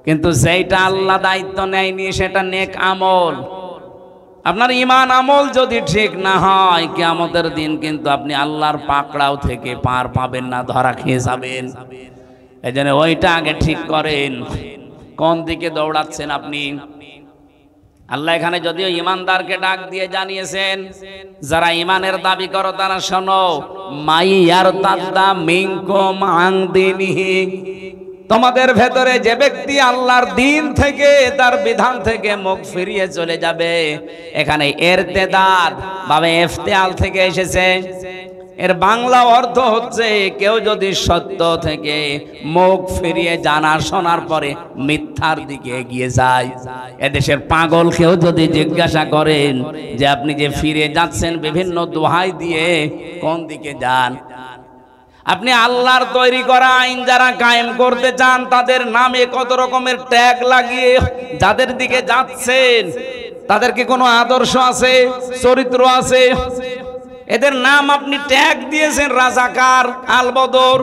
A: কিন্তু যেটা আল্লাহ দায়িত্ব নেয়নি সেটা নেক আমল। আপনার ঈমান আমল যদি ঠিক না হয়, কিয়ামতের দিন কিন্তু আপনি আল্লাহর পাকড়াও থেকে পার পাবেন না, ধরা খেয়ে যাবেন। এই জন্য ওইটা আগে ঠিক করেন, কোন দিকে দৌড়াচ্ছেন আপনি। আল্লাহ এখানে যদিও ইমানদারকে ডাক দিয়ে জানিয়েছেন, যারা ইমানের দাবি করো তারা শোনো, মাইয়ারতাদ্দা মিনকুম আন দীনিহি। তোমাদের ভেতরে যে ব্যক্তি আল্লাহর দিন থেকে, তার বিধান থেকে মুখ ফিরিয়ে চলে যাবে। এখানে ইরতিদাদ বা ইফতিয়াল থেকে এসেছে। এর বাংলা অর্থ হচ্ছে কেউ যদি সত্য থেকে মুখ ফিরিয়ে জানা শোনার পরে মিথ্যার দিকে এগিয়ে যায়। এদেশের পাগল কেউ যদি জিজ্ঞাসা করেন যে আপনি যে ফিরে যাচ্ছেন বিভিন্ন দোহাই দিয়ে, কোন দিকে যান? আপনি আল্লাহর তৈরি করা আইন যারা কায়েম করতে চান তাদের নামে কত রকমের ট্যাগ লাগিয়ে যাদের দিকে যাচ্ছেন তাদের কি কোনো আদর্শ আছে, চরিত্র আছে? এদের নাম আপনি ট্যাগ দিয়েছেন রাজাকার, আলবদর,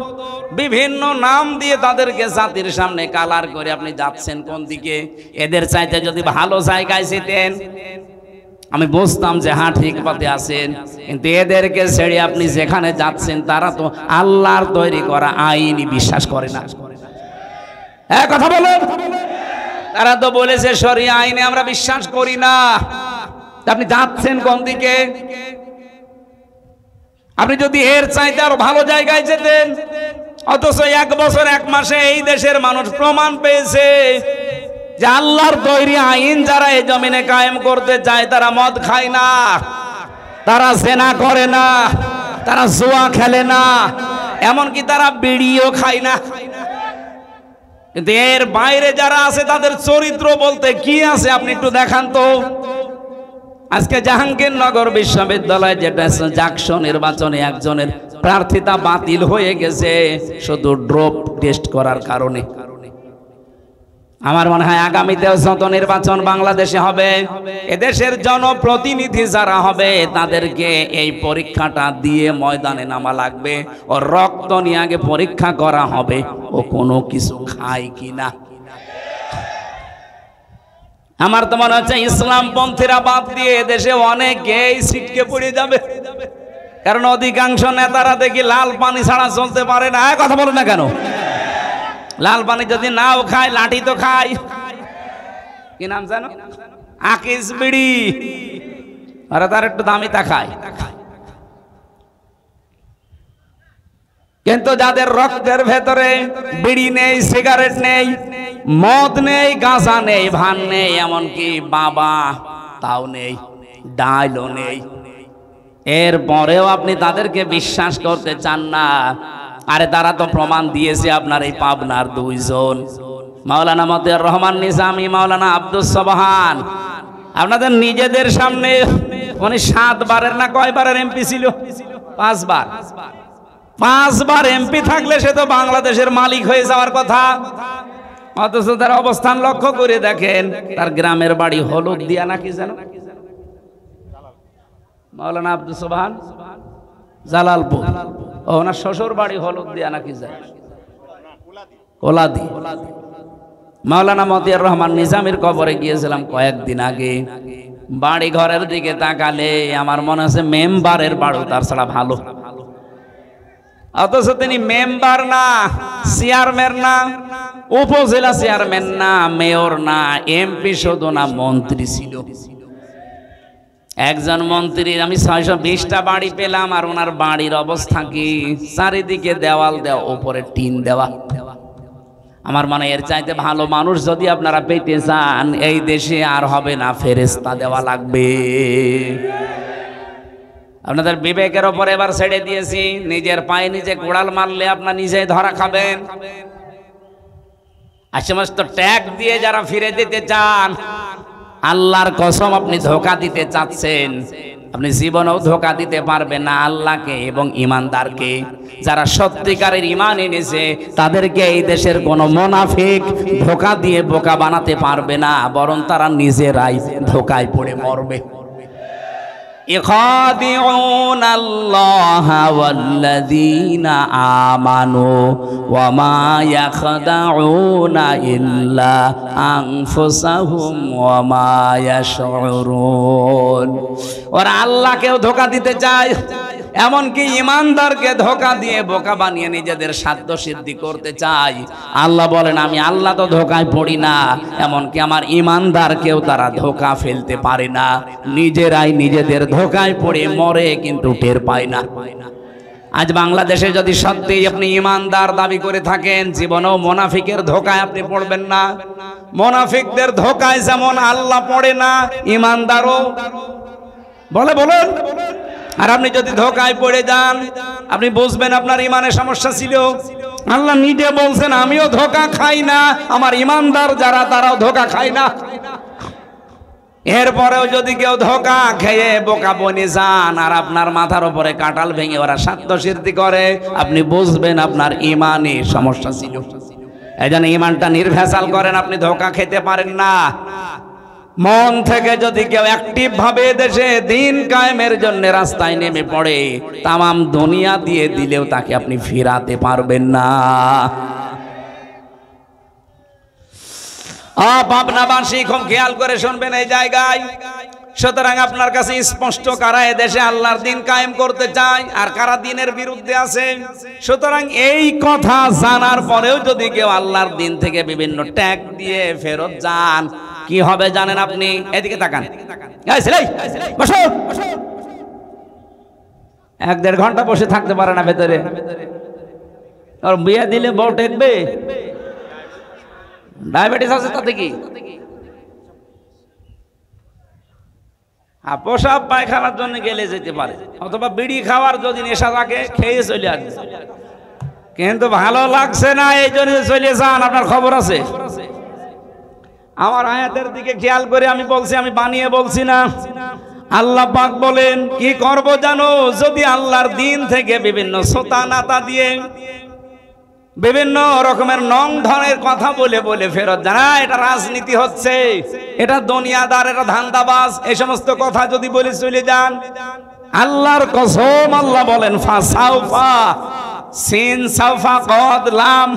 A: বিভিন্ন নাম দিয়ে তাদেরকে জাতির সামনে কালার করে আপনি যাচ্ছেন কোন দিকে? এদের চাইতে যদি ভালো জায়গায় যেতেন আমি বুঝতাম যে হ্যাঁ ঠিক পথে আছেন, কিন্তু এদেরকে ছেড়ে আপনি যেখানে যাচ্ছেন তারা তো আল্লাহর তৈরি করা আইনই বিশ্বাস করে না। হ্যাঁ কথা বলেন। তারা তো বলেছে শরিয়া আইনে আমরা বিশ্বাস করি না। আপনি যাচ্ছেন কোন দিকে? আপনি যদি এর চাইতে আরো ভালো জায়গায় যেতেন, অথচ 1 বছর 1 মাসে এই দেশের মানুষ প্রমাণ পেয়েছে যে আল্লাহর তৈরি আইন যারা এই জমিনে কায়েম করতে চায় তারা মদ খায় না, তারা জেনা করে না, তারা জুয়া খেলে না, এমনকি তারা বিড়িও খায় না। কিন্তু এর বাইরে যারা আছে তাদের চরিত্র বলতে কি আছে আপনি একটু দেখান তো। আজকে জাহাঙ্গীরনগর বিশ্ববিদ্যালয়ে যেটা জাকসু নির্বাচনে একজনের প্রার্থিতা বাতিল হয়ে গেছে শুধু ড্রপ টেস্ট করার কারণে। আমার মনে হয় আগামীতেও যত নির্বাচন বাংলাদেশে হবে এদেশের জনপ্রতিনিধি যারা হবে তাদেরকে এই পরীক্ষাটা দিয়ে ময়দানে নামা লাগবে। ও রক্ত নিয়ে আগে পরীক্ষা করা হবে ও কোনো কিছু খায় কিনা। আমার তো মনে হচ্ছে ইসলামপন্থীরা বাদ দিয়ে দেশে অনেকেই ছিটকে পড়ে যাবে, কারণ অধিকাংশ নেতারা দেখি লাল পানি ছাড়া চলতে পারে না। কথা বলো না কেন? লাল পানি যদি নাও খায় লাঠি তো খায়। কি নাম জানো? আকিস বিড়ি, আর তার একটু দামি তা খায়। কিন্তু যাদের রক্তের ভেতরে বিড়ি নেই, সিগারেট নেই, মদ নেই, গাঁজা নেই, ভান নেই, এমনকি বাবা তাও নেই, ডাইলও নেই, এরপরেও আপনি তাদেরকে বিশ্বাস করতে চান না। আরে তারা তো প্রমাণ দিয়েছে। আপনার এই পাবনার 2 জন মাওলানা মতিয়ার রহমান নিজামী, মাওলানা আব্দুস সোবহান, আপনাদের নিজেদের সামনে উনি 7 বারের না কয়বারের এমপি ছিল? 5 বার। 5 বার এমপি থাকলে সে তো বাংলাদেশের মালিক হয়ে যাওয়ার কথা। অথচ তার অবস্থান লক্ষ্য করে দেখেন, তার গ্রামের বাড়ি হলুদিয়া নাকি যেন, মাওলানা আব্দুস সোবহান জালালপুর। ওনার শ্বশুর বাড়ি হলুদিয়া নাকি যেন, কোলাদি। মাওলানা মতিয়ার রহমান নিজামীর কবরে গিয়েছিলাম কয়েকদিন আগে। বাড়ি ঘরের দিকে তাকালে আমার মনে আছে মেম্বারের বাড়ি তার ছাড়া ভালো। অথচ তিনি মেম্বার না, চেয়ারম্যান না, উপজেলা চেয়ারম্যান না, মেয়র না, এমপি শুধু না, মন্ত্রী ছিল। একজন মন্ত্রীর আমি 620টা বাড়ি পেলাম, আর ওনার বাড়ির অবস্থা কি? চারিদিকে দেওয়াল দেওয়া, উপরে টিন দেওয়া। আমার মনে এর চাইতে ভালো মানুষ যদি আপনারা পেতে চান এই দেশে আর হবে না, ফেরেশতা দেওয়া লাগবে। আপনাদের বিবেকের ওপরে এবার ছেড়ে দিয়েছি। নিজের পায়ে নিজে কোড়াল মারলে আপনার নিজেই ধরা খাবেন। আর সমস্ত ট্যাগ দিয়ে যারা ফিরে দিতে চান, আল্লাহর কসম আপনি ধোঁকা দিতে চাচ্ছেন, আপনি জীবনেও ধোঁকা দিতে পারবেন না আল্লাহকে এবং ইমানদারকে। যারা সত্যিকারের ঈমান এনেছে তাদেরকে এই দেশের কোনো মুনাফিক ধোঁকা দিয়ে বোকা বানাতে পারবে না, বরং তারা নিজেরাই ধোঁকায় পড়ে মরবে। يخادعون الله والذين آمنوا وما يخدعون إلا أنفسهم وما يشعرون। ওরা আল্লাহকেও ধোঁকা দিতে চায়, এমনকি ইমানদারকে ধোঁকা দিয়ে বোকা বানিয়ে নিজেদের স্বার্থ সিদ্ধি করতে চায়। আল্লাহ বলেন আমি আল্লাহ তো ধোঁকায় পড়ি না, এমনকি আমার ইমানদারকেও তারা ধোঁকা ফেলতে পারে না। নিজেরাই নিজেদের ধোঁকায় পড়ে মরে, কিন্তু টের পায় না। আজ বাংলাদেশে যদি সত্যি আপনি ইমানদার দাবি করে থাকেন, জীবনেও মুনাফিকের ধোঁকায় আপনি পড়বেন না। মুনাফিকদের ধোঁকায় যেমন আল্লাহ পড়ে না, ইমানদারও বলেন। আর আপনি যদি ধোঁকায় পড়ে যান, আপনি বুঝবেন আপনার ইমানের সমস্যা ছিল। আল্লাহ নিজে বলছেন আমিও ধোঁকা খাই না, আমার ইমানদার যারা তারাও ধোঁকা খায় না। এরপরেও যদি কেউ ধোঁকা খেয়ে বোকা বনে যান আর আপনার মাথার উপরে কাঁঠাল ভেঙে ওরা স্বার্থসিদ্ধি করে, আপনি বুঝবেন আপনার ইমানে সমস্যা ছিল। এই জন্য ইমানটা নির্ভেজাল করেন, আপনি ধোঁকা খেতে পারেন না। মন থেকে যদি কেউ অ্যাক্টিভ ভাবে দেশে দিন কায়েমের জন্য রাস্তায় নেমে পড়ে, তামাম দুনিয়া দিয়ে দিলেও তাকে আপনি ফিরাতে পারবেন না। পাবনাবাসী খুব খেয়াল করে শুনবেন এই জায়গায়। সুতরাং আপনার কাছে স্পষ্ট কারা এদেশে আল্লাহর দিন কায়েম করতে চায় আর কারা দিনের বিরুদ্ধে আছে। সুতরাং এই কথা জানার পরেও যদি কেউ আল্লাহর দিন থেকে বিভিন্ন ট্যাগ দিয়ে ফেরত যান, কি হবে জানেন আপনি? এদিকে তাকান, বসো। 1-1.5 ঘন্টা বসে থাকতে পারে না ভেতরে। আর বিয়ে দিলে বউ টেকবে? ডায়াবেটিস আছে তাতে কি? পোশাক পায়খানার জন্য গেলে যেতে পারে, অথবা বিড়ি খাওয়ার যদি নেশা থাকে খেয়ে চলে আসবে, কিন্তু ভালো লাগছে না এই জন্য চলে যান। আপনার খবর আছে? আমার আয়াতের দিকে খেয়াল করে আমি বলছি, আমি বানিয়ে বলছি না। আল্লাহ পাক বলেন কি করব জানো? যদি আল্লাহর দিন থেকে বিভিন্ন সোতানাতা দিয়ে বিভিন্ন রকমের নং ধরনের কথা বলে বলে ফেরত জানা, এটা রাজনীতি হচ্ছে, এটা দুনিয়াদার, এটা ধান্দাবাজ, এই সমস্ত কথা যদি বলে চলে যান, আল্লাহর কসম আল্লাহ বলেন ফাসাউফা, সিন সাউফা কদ লাম,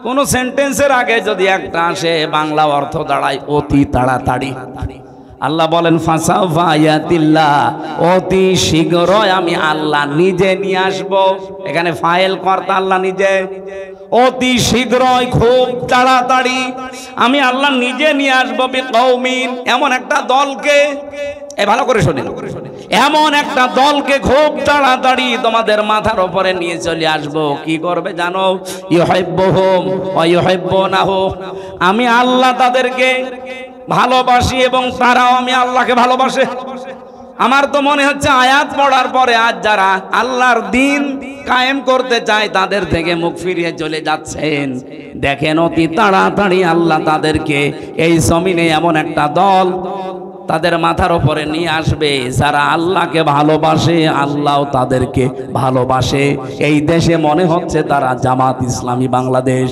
A: কোন সেন্টেন্সের আগে যদি একটা আসে বাংলা অর্থ দাঁড়ায় অতি তাড়াতাড়ি। আল্লাহ বলেন ফাসাউফা ইয়াতিল্লাহ, অতি শীঘ্রই আমি আল্লাহ নিজে নিয়ে আসব। এখানে ফাইল কর্তা আল্লাহ নিজে। অতি শীঘ্রই, খুব তাড়াতাড়ি আমি আল্লাহ নিজে নিয়ে আসবো বিকৌমিন, এমন একটা দলকে, ভালো করে শোনেন, এমন একটা দলকে খুব তাড়াতাড়ি তোমাদের মাথার উপরে নিয়ে চলে আসবো। কি করবে জানো? ইউহিব্বুহুম ওয়া ইউহিব্বুনাহু, আমি আল্লাহ তাদেরকে ভালোবাসি এবং তারাও আমি আল্লাহকে ভালোবাসে। আমার তো মনে হচ্ছে আয়াত পড়ার পরে আজ যারা আল্লাহর দিন কায়েম করতে চায় তাদের থেকে মুখ ফিরিয়ে চলে যাচ্ছেন। দেখেন অতি তাড়াতাড়ি আল্লাহ তাদেরকে এই জমিনে এমন একটা দল তাদের মাথার উপরে নিয়ে আসবে যারা আল্লাহকে ভালোবাসে, আল্লাহও তাদেরকে ভালোবাসে। এই দেশে মনে হচ্ছে তারা জামাত ইসলামী বাংলাদেশ।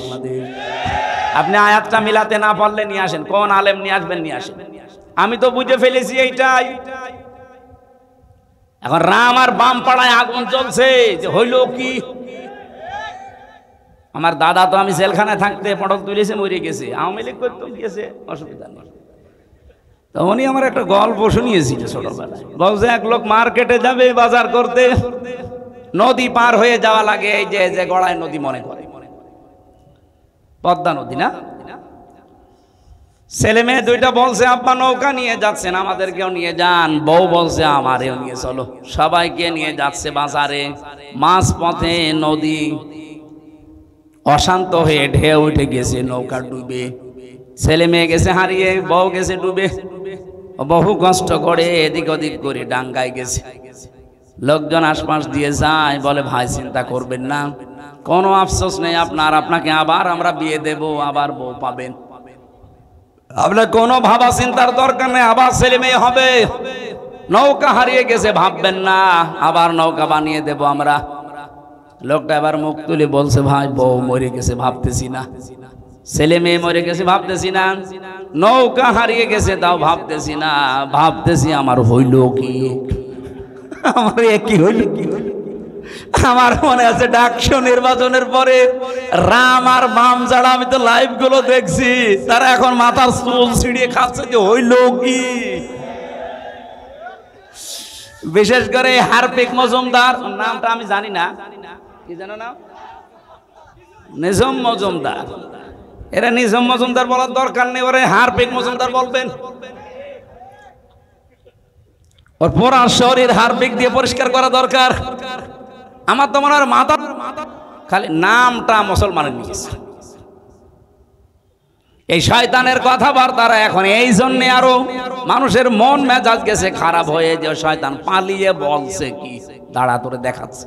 A: আপনি আয়াতটা মিলাতে না পারলে নিয়ে আসেন, কোন আলেম নিয়ে আসবেন নিয়ে আসেন। আমি তো বুঝে ফেলেছি এইটাই। এখন রাম আর বাম পাড়ায় আগুন চলছে, যে হইল কি? আমার দাদা তো আমি জেলখানায় থাকতে পটক তুলেছে, মরে গেছে, আওয়ামী লীগ করতে গিয়েছে, অসুবিধা নেই। তো উনি আমার একটা গল্প শুনিয়েছিল ছোটবেলায়। বলছে এক লোক মার্কেটে যাবে বাজার করতে, নদী পার হয়ে যাওয়া লাগে, এই যে গড়াই নদী মনে করে, পদ্মা নদী না? ছেলে মেয়ে দুইটা বলছে আব্বা নৌকা নিয়ে যাচ্ছেন, আমাদেরকেও নিয়ে যান। বউ বলছে আমারেও নিয়ে চলো। সবাইকে নিয়ে যাচ্ছে বাজারে। মাঝ পথে নদী অশান্ত হয়ে ঢেউ উঠে গেছে, নৌকা ডুবে, ছেলে মেয়ে গেছে হারিয়ে, বউ গেছে ডুবে। বহু কষ্ট করে এদিক ওদিক করে ডাঙ্গায় গেছে। লোকজন আশপাশ দিয়ে যায়, বলে ভাই চিন্তা করবেন না, কোনো আফসোস নেই আপনার, আপনাকে আবার আমরা বিয়ে দেব, আবার বউ পাবেন, আপনার কোনো ভাবা চিন্তার দরকার নেই, আবার ছেলে মেয়ে হবে। নৌকা হারিয়ে গেছে ভাববেন না, আবার নৌকা বানিয়ে দেব আমরা। লোকটা এবার মুখ তুলে বলছে ভাই বউ মরে গেছে ভাবতেছি না, ছেলে মেয়ে মরে গেছে ভাবতেছি না, নৌকা হারিয়ে গেছে তাও ভাবতেছি না, ভাবতেছি আমার হইল কি, আমার কি হইল কি। আমার মনে আছে ডাকসু নির্বাচনের পরে রাম আর বাম যারা, আমি তো লাইভ গুলো দেখছি, তারা এখন মাথার চুল ছিঁড়িয়ে খাচ্ছে যে হইল কি। বিশেষ করে হারপিক মজুমদার, নামটা আমি জানি না, কি জানো না, নিজাম মজুমদার। এরা নিজাম মজুমদার বলার দরকার নেই, ওরা হারপিক মজুমদার বলবেন। ওর পুরা শরীর হারপিক দিয়ে পরিষ্কার করা দরকার। আমার তো মনে হয় মাথা খালি নামটা মুসলমানের নিয়েছে। এই শয়তানের কথাবার্তারা এখন এই জন্য আরো মানুষের মন মেজাজ গেছে খারাপ হয়ে, যে শয়তান পালিয়ে বলছে কি দাঁড়া তোরে দেখাচ্ছে।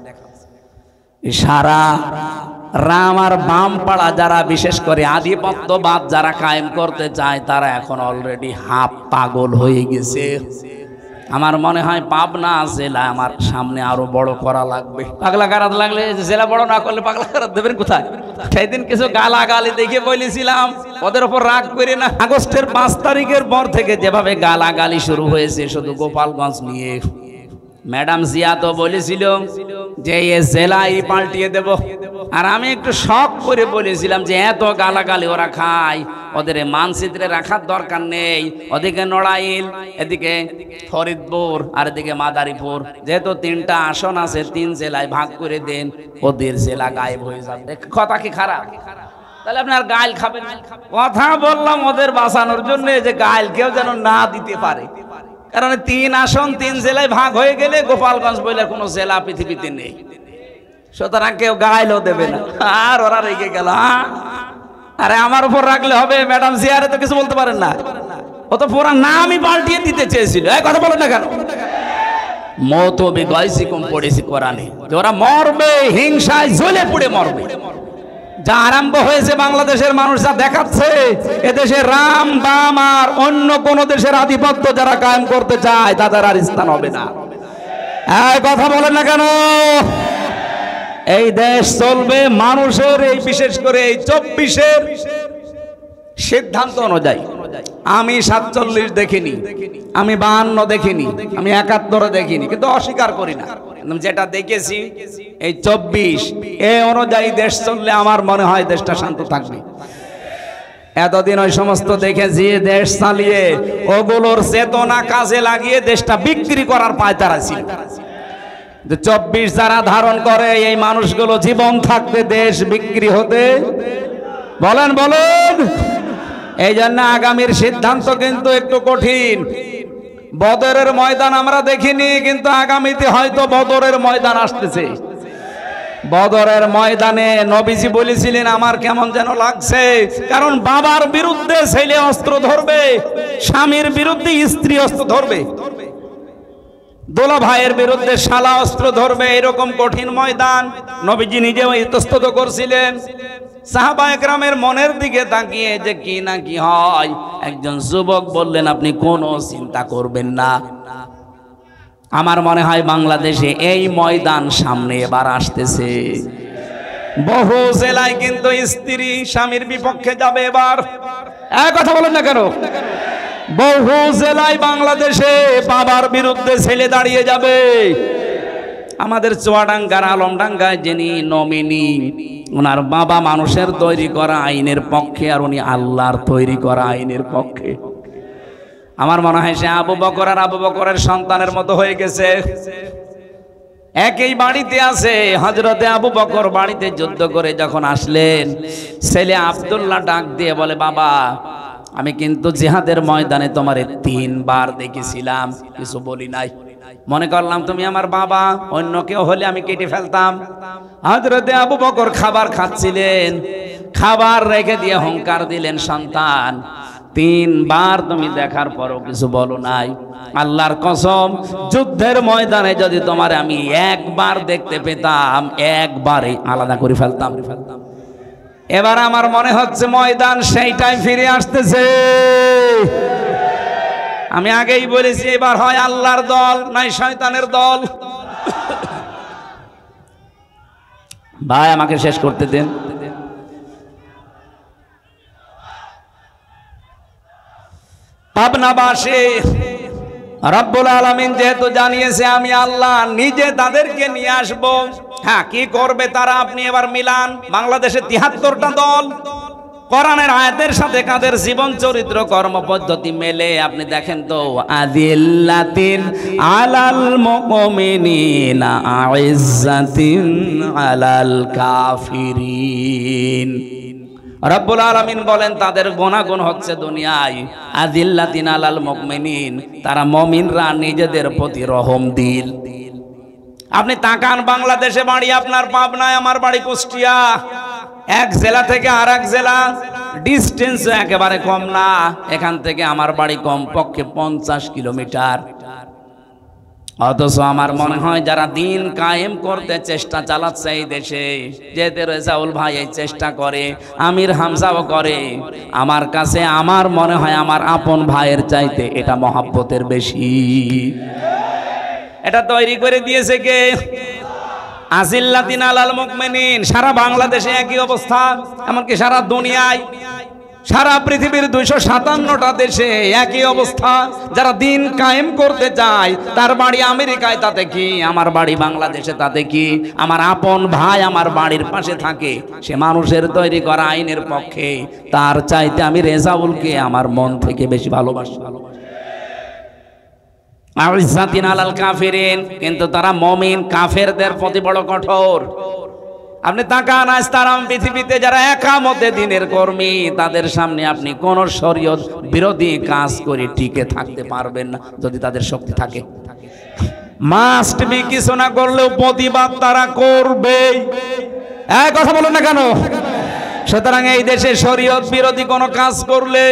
A: সারা রাম আর বাম পাড়া যারা বিশেষ করে আধিপত্যবাদ যারা কায়েম করতে চায় তারা এখন অলরেডি হাফ পাগল হয়ে গেছে। আমার মনে হয় পাবনা জেলা আমার সামনে আরো বড় করা লাগবে। পাগলা কারাত লাগলে জেলা বড় না করলে পাগলা কারাত দেবেন কোথায়? সেদিন কিছু গালাগালি দেখে বলেছিলাম ওদের ওপর রাগ করে না। আগস্টের 5 তারিখের পর থেকে যেভাবে গালাগালি শুরু হয়েছে শুধু গোপালগঞ্জ নিয়ে, ম্যাডাম জিয়া তো বলেছিল যে এ জেলাই পাল্টিয়ে দেব, আর আমি একটু শখ করে বলেছিলাম যে এত গালাগালি ওরা খায়, ওদের মানচিত্রে রাখার দরকার নেই। ওদিকে নড়াইল, এদিকে ফরিদপুর আর এদিকে মাদারীপুর, যেহেতু 3টা আসন আছে 3 জেলায় ভাগ করে দেন, ওদের জেলা গায়েব হয়ে যাবে। কথা কি খারাপ? তাহলে আপনার গাইল খাবেন? কথা বললাম ওদের বাঁচানোর জন্য যে গাইল কেউ যেন না দিতে পারে, কারণ 3 আসন 3 জেলায় ভাগ হয়ে গেলে গোপালগঞ্জ বলে কোনো জেলা পৃথিবীতে নেই, সুতরাং কেউ গাইলও দেবে না। আর ওরা রেগে গেল। আরে আমার উপর রাখলে হবে? ম্যাডাম জিয়ারে তো কিছু বলতে পারেন না, ও তো পুরা নামই পাল্টিয়ে দিতে চেয়েছিল। এই কথা বলো না কেন? মত বিগয়সি কম পড়েছি কোরআনে, ওরা মরবে, হিংসায় জ্বলে পুড়ে মরবে। যা আরম্ভ হয়েছে বাংলাদেশের মানুষ যা দেখাচ্ছে, এদেশে রাম বাম আর অন্য কোন দেশের আধিপত্য যারা কায়েম করতে চায় তাদের আর স্থান হবে না। এই কথা বলেন না কেন? এই দেশ চলবে মানুষের, এই বিশেষ করে এই 24-এর সিদ্ধান্ত অনুযায়ী। আমি 47 দেখিনি, আমি 52 দেখিনি, আমি 71 দেখিনি, কিন্তু অস্বীকার করি না। যেটা দেখেছি এই 24 এ অনুযায়ী দেশ চললে আমার মনে হয় দেশটা শান্ত থাকবে। এতদিন ওই সমস্ত দেখেছি দেশ চালিয়ে ওগুলোর চেতনা কাজে লাগিয়ে দেশটা বিক্রি করার পায়তারা ছিল। 24 যারা ধারণ করে এই মানুষগুলো জীবন থাকতে দেশ বিক্রি হতে বলেন বলেন। এই জন্য আগামীর সিদ্ধান্ত কিন্তু একটু কঠিন। বদরের ময়দান আমরা দেখিনি, কিন্তু আগামীতে হয়তো বদরের ময়দান আসতেছে। বদরের ময়দানে নবীজি বলেছিলেন আমার কেমন যেন লাগছে, কারণ বাবার বিরুদ্ধে ছেলে অস্ত্র ধরবে, স্বামীর বিরুদ্ধে স্ত্রী অস্ত্র ধরবে, দোলা ভাইয়ের বিরুদ্ধে শালা অস্ত্র ধরবে। এরকম কঠিন ময়দান নবীজি নিজেও ইতস্তত করছিলেন। সাহাবায়ে কেরামের মনের দিকে তাকিয়ে যে কি না কি হয়, একজন যুবক বললেন আপনি কোনো চিন্তা করবেন না। আমার মনে হয় বাংলাদেশে এই ময়দান সামনে এবার আসতেছে। বহু জেলায় কিন্তু স্ত্রী স্বামীর বিপক্ষে যাবে এবার। এক কথা বলেন না কেন? বহু জেলায় বাংলাদেশে বাবার বিরুদ্ধে ছেলে দাঁড়িয়ে যাবে। আমাদের চুয়াডাঙ্গার আলমডাঙ্গায় যিনি নমিনি, ওনার বাবা মানুষের তৈরি করা আইনের পক্ষে আর উনি আল্লাহর তৈরি করা আইনের পক্ষে। আমার মনে হয় সে আবু বকর আর আবু বকরের সন্তানের মতো হয়ে গেছে। একই বাড়িতে আছে। হযরতে আবু বকর বাড়িতে যুদ্ধ করে যখন আসলেন, ছেলে আব্দুল্লাহ ডাক দিয়ে বলে বাবা আমি কিন্তু জিহাদের ময়দানে তোমারে 3 বার দেখেছিলাম, কিছু বলি নাই। মনে করলাম তুমি আমার বাবা, অন্য কেউ হলে আমি কেটে ফেলতাম। হযরতে আবু বকর খাবার খাচ্ছিলেন, খাবার রেখে দিয়ে হুঙ্কার দিলেন সন্তান 3 বার তুমি দেখার পরও কিছু বলো নাই। আল্লাহর কসম যুদ্ধের ময়দানে যদি তোমার আমি একবার দেখতে পেতাম, একবারে আলাদা করে ফেলতাম। এবার আমার মনে হচ্ছে ময়দান সেইটাই ফিরে আসতেছে। আমি আগেই বলেছি এবার হয় আল্লাহর দল নাই শয়তানের দল। ভাই আমাকে শেষ করতে দেন। পাবনাবাসী রব্বুল আলামিন যেহেতু জানিয়েছে আমি আল্লাহ নিজে তাদেরকে নিয়ে আসব। হ্যাঁ, কি করবে তারা আপনি এবার মিলান। বাংলাদেশে ৭৩টা দল, কোরআনের আয়াতের সাথে কাদের জীবন চরিত্র কর্মপদ্ধতি মেলে আপনি দেখেন তো। আদিল্লাতিন আলাল মুমিনিনা আইজ্জাতিন আলাল কাফিরিন। রব্বুল আলামিন বলেন তাদের গুণাগুণ হচ্ছে দুনিয়ায় আদিল্লাতিন আলাল মুমিনিন, তারা মুমিনরা নিজেদের প্রতি রহম দিল। আপনি তাকান বাংলাদেশে বাড়ি আপনার পাবনায়, আমার বাড়ি কুষ্টিয়া, এক জেলা থেকে আর এক জেলা ডিস্টেন্স একেবারে কম না। এখান থেকে আমার বাড়ি কমপক্ষে 50 কিলোমিটার। অথচ আমার মনে হয় যারা দিন কায়েম করতে চেষ্টা চালাচ্ছে এই দেশে, যেতে রেজাউল ভাই এই চেষ্টা করে, আমির হামজাও করে, আমার কাছে আমার মনে হয় আমার আপন ভাইয়ের চাইতে এটা মহাব্বতের বেশি। এটা তৈরি করে দিয়েছে কে? আজিল্লাতিন আলাল মুমিনিন। সারা বাংলাদেশে একই অবস্থা, এমনকি সারা দুনিয়ায়, সারা পৃথিবীর 257টা দেশে একই অবস্থা। যারা দিন কায়েম করতে চায় তার বাড়ি আমেরিকায়, তাতে কি? আমার বাড়ি বাংলাদেশে, তাতে কি? আমার আপন ভাই আমার বাড়ির পাশে থাকে, সে মানুষের তৈরি করা আইনের পক্ষে, তার চাইতে আমি রেজাউলকে আমার মন থেকে বেশি ভালোবাসি। আইজ্জাতিন আলাল কাফিরিন, কিন্তু তারা মুমিন, কাফেরদের প্রতি বড় কঠোর। আপনি তাকান, আজ তারা পৃথিবীতে যারা একামতে দিনের কর্মী, তাদের সামনে আপনি কোন শরীয়ত বিরোধী কাজ করে টিকে থাকতে পারবেন না, যদি তাদের শক্তি থাকে। মাস্ট বি, কিছু না করলেও প্রতিবাদ তারা করবে। এক কথা বলেন না কেন? সুতরাং এই দেশে শরীয়ত বিরোধী কোন কাজ করলে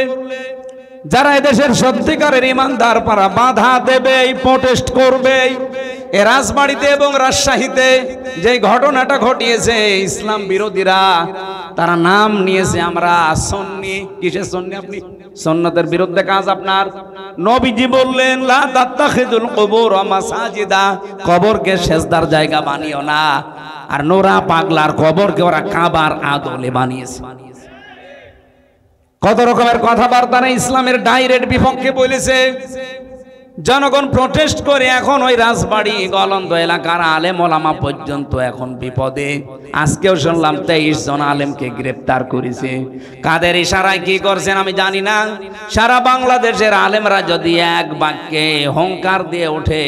A: যারা এদেশের সত্যিকারের ইমানদার পারা বাধা দেবে, প্রোটেস্ট করবে। এ রাজবাড়িতে এবং রাজশাহীতে যে ঘটনাটা ঘটিয়েছে, ইসলাম বিরোধীরা তারা নাম নিয়েছে আমরা সুন্নি। কিসের সুন্নি? আপনি সুন্নতের বিরুদ্ধে কাজ আপনার। নবীজি বললেন লা তাত্তাখিদুল কুবুর মাসাজিদা, কবরকে সেজদার জায়গা বানিও না। আর নোরা পাগলার কবরকে ওরা কাবার আদলে বানিয়েছে। কত রকমের কথাবার্তা না ইসলামের ডাইরেক্ট বিপক্ষে বলেছে। জনগণ প্রোটেস্ট করে এখন ওই রাজবাড়ি গলন্দ এলাকার আলেম ওলামা পর্যন্ত এখন বিপদে। আজকেও শুনলাম 23 জন আলেমকে গ্রেফতার করেছে। কাদের ইশারায় কি করছেন আমি জানি না। সারা বাংলাদেশের আলেমরা যদি এক বাক্যে হুঙ্কার দিয়ে ওঠে,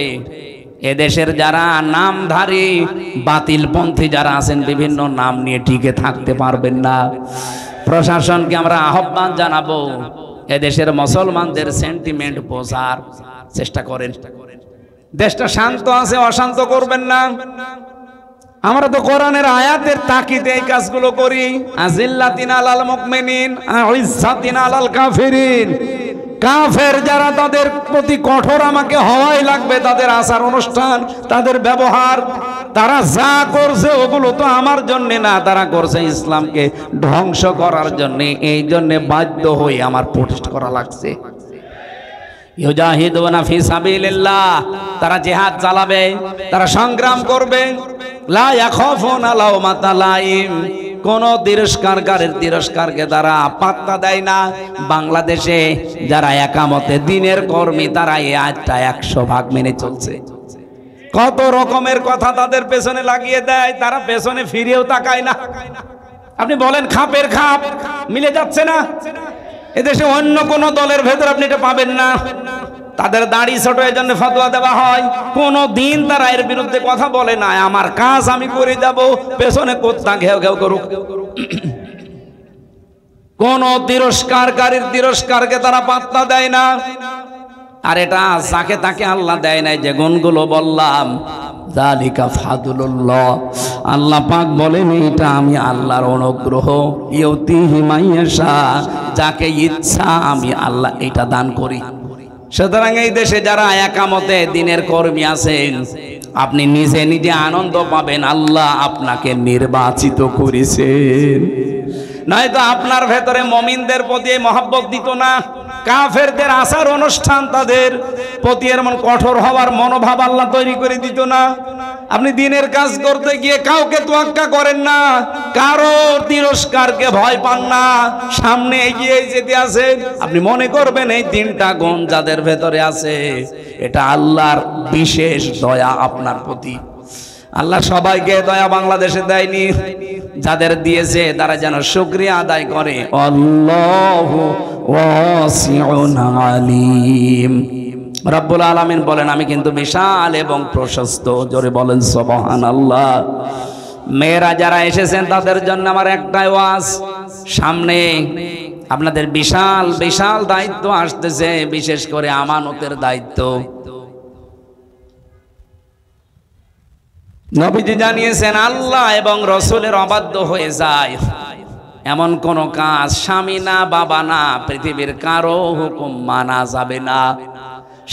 A: এদেশের যারা নামধারী বাতিলপন্থী যারা আছেন, বিভিন্ন নাম নিয়ে টিকে থাকতে পারবেন না। প্রশাসনকে আমরা আহ্বান জানাবো, এদেশের মুসলমানদের সেন্টিমেন্ট বোঝার চেষ্টা করেন। দেশটা শান্ত আছে, অশান্ত করবেন না। আমরা তো কোরআনের আয়াতের তাকিদে এই কাজগুলো করি। আজিল্লাতিন আলাল মুমিনিন আইজ্জাতিন আলাল কাফিরিন। কাফের যারা, তাদের প্রতি কঠোর আমাকে হওয়াই লাগবে। তাদের আচার অনুষ্ঠান, তাদের ব্যবহার, তারা যা করছে ওগুলো তো আমার জন্য না, তারা করছে ইসলামকে ধ্বংস করার জন্য। এই জন্য বাধ্য হয়ে আমার প্রোটেস্ট করা লাগছে। ইউজাহিদুনা ফি সাবিলিল্লাহ, তারা জিহাদ চালাবে, তারা সংগ্রাম করবে। লা ইয়াখাফুনা লাওমাতা লাইম, কোন তিরস্কারকে তারা পাত্তা দেয় না। বাংলাদেশে যারা একামতে দিনের কর্মী, তারা এই আয়াতটা 100% মেনে চলছে। কত রকমের কথা তাদের পেছনে লাগিয়ে দেয়, তারা পেছনে ফিরেও তাকায় না। আপনি বলেন খাপের খাপ মিলে যাচ্ছে না? এদেশে অন্য কোন দলের ভেতর আপনি এটা পাবেন না। তাদের দাড়ি ছোট, এর জন্য ফতোয়া দেওয়া হয়। কোন দিন তারা এর বিরুদ্ধে কথা বলে না, আমার কাজ আমি করে যাব, পেছনে কোত্তা ঘেউ ঘেউ করুক। কোন তিরস্কারকারীর তিরস্কারকে তারা পাত্তা দেয় না। আর এটা যাকে তাকে আল্লাহ দেয় নাই, যে গুণগুলো বললাম, যালিকা ফাদলুল্লাহ। আল্লাহ পাক বলেন এটা আমি আল্লাহর অনুগ্রহ, ইউতিহি মাইয়াশা, যাকে ইচ্ছা আমি আল্লাহ এটা দান করি। সুতরাং এই দেশে যারা একামতে দিনের কর্মী আছেন, আপনি নিজে নিজে আনন্দ পাবেন, আল্লাহ আপনাকে নির্বাচিত করেছেন। নয়তো আপনার ভেতরে মুমিনদের প্রতি মহব্বত দিত না। কাফেরদের আচার অনুষ্ঠান, তাদের প্রতি এমন কঠোর হওয়ার মনোভাব আল্লাহ তৈরি করে দিত না। আপনি দিনের কাজ করতে গিয়ে কাউকে তোয়াক্কা করেন না, কারো তিরস্কারকে ভয় পান না, সামনে এগিয়ে যেতে আছেন। আপনি মনে করবেন এই 3টা গুণ যাদের ভেতরে আছে, এটা আল্লাহর বিশেষ দয়া আপনার প্রতি। আল্লাহ সবাইকে দয়া বাংলাদেশে দেয়নি, যাদের দিয়েছে তারা যেন শুকরিয়া আদায় করে। আল্লাহু ওয়াসিউন আলিম। রব্বুল আলামিন বলেন আমি কিন্তু বিশাল এবং প্রশস্ত। জোরে বলেন সুবহানাল্লাহ। মেয়েরা যারা এসেছেন তাদের জন্য আমার একটাই ওয়াজ, সামনে আপনাদের বিশাল বিশাল দায়িত্ব আসতেছে, বিশেষ করে আমানতের দায়িত্ব। নবীজি জানিয়েছেন আল্লাহ এবং রসুলের অবাধ্য হয়ে যায় এমন কোন কাজ স্বামী না, বাবা না, পৃথিবীর কারো হুকুম মানা যাবে না।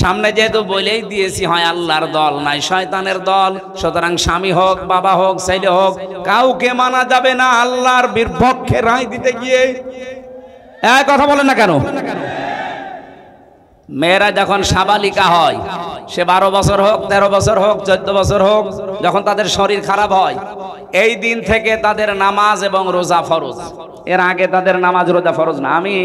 A: সামনে যেহেতু বলেই দিয়েছি হয় আল্লাহর দল নাই শয়তানের দল, সুতরাং স্বামী হোক, বাবা হোক, ছেলে হোক, কাউকে মানা যাবে না আল্লাহর বিপক্ষে রায় দিতে গিয়ে। এক কথা বলেন না কেন? মেয়েরা যখন সাবালিকা হয়, সে 12 বছর হোক, 13 বছর হোক, 14 বছর হোক, যখন তাদের শরীর খারাপ হয়, এই দিন থেকে তাদের নামাজ এবং রোজা ফরজ। এর আগে তাদের নামাজ রোজা ফরজ না। আমি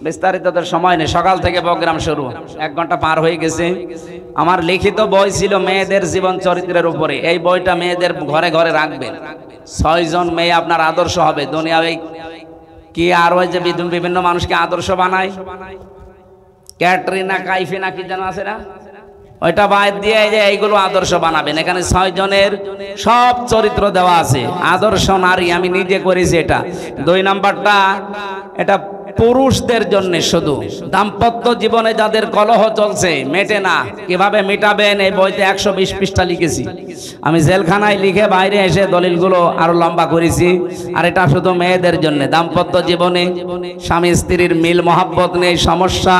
A: বিস্তারিত সময় নেই, সকাল থেকে প্রোগ্রাম শুরু, 1 ঘন্টা পার হয়ে গেছে। আমার লিখিত বই ছিল মেয়েদের জীবন চরিত্রের উপরে। এই বইটা মেয়েদের ঘরে ঘরে রাখবেন। 6 জন মেয়ে আপনার আদর্শ হবে দুনিয়ায়। কি আর ওই যে বিভিন্ন মানুষকে আদর্শ বানায়, ক্যাটরিনা কাইফিনা কি যেন আছে না, ওইটা বাদ দিয়ে যে এইগুলো আদর্শ বানাবেন। এখানে 6 জনের সব চরিত্র দেওয়া আছে, আদর্শ নারী। আমি নিজে করেছি এটা। 2 নাম্বারটা এটা পুরুষদের জন্য, শুধু দাম্পত্য জীবনে যাদের কলহ চলছে, মেটে না, কিভাবে মেটাবেন এই বইতে 120 পৃষ্ঠা লিখেছি। আমি জেলখানায় লিখে বাইরে এসে দলিলগুলো আরো লম্বা করেছি। আর এটা শুধু মেয়েদের জন্য, দাম্পত্য জীবনে স্বামী স্ত্রীর মিল মহাব্বত নেই, সমস্যা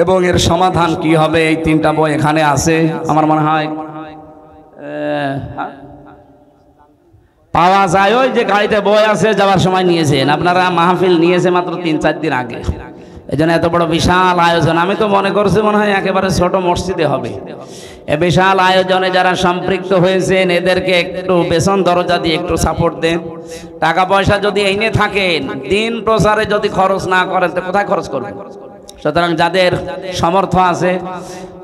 A: এবং এর সমাধান কি হবে, এই 3টা বই এখানে আছে। আমার মনে হয় পাওয়া যায়, ওই যে গাড়িতে বই আছে, যাওয়ার সময় নিয়েছেন আপনারা। মাহফিল নিয়েছে মাত্র 3-4 দিন আগে, এই জন্য এত বড় বিশাল আয়োজন। আমি তো মনে করছি মনে হয় একেবারে ছোট মসজিদে হবে। এ বিশাল আয়োজনে যারা সম্পৃক্ত হয়েছেন এদেরকে একটু বেতন দরজা দিয়ে একটু সাপোর্ট দেন। টাকা পয়সা যদি এনে থাকেন, দিন প্রচারে যদি খরচ না করেন তো কোথায় খরচ করবেন? সুতরাং যাদের সমর্থ আছে,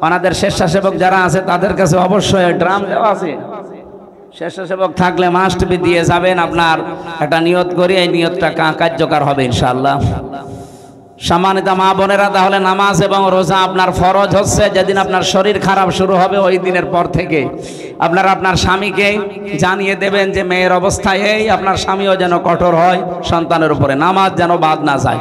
A: ওনাদের স্বেচ্ছাসেবক যারা আছে, তাদের কাছে অবশ্যই ড্রাম দেওয়া আছে। স্বেচ্ছাসেবক থাকলে মাস্ট বি দিয়ে যাবেন। আপনার একটা নিয়ত করি, এই নিয়তটা কার্যকর হবে ইনশাআল্লাহ। সম্মানিত মা বোনেরা, তাহলে নামাজ এবং রোজা আপনার ফরজ হচ্ছে যেদিন আপনার শরীর খারাপ শুরু হবে, ওই দিনের পর থেকে আপনারা আপনার স্বামীকে জানিয়ে দেবেন যে মেয়ের অবস্থায় এই, আপনার স্বামীও যেন কঠোর হয় সন্তানের উপরে, নামাজ যেন বাদ না যায়।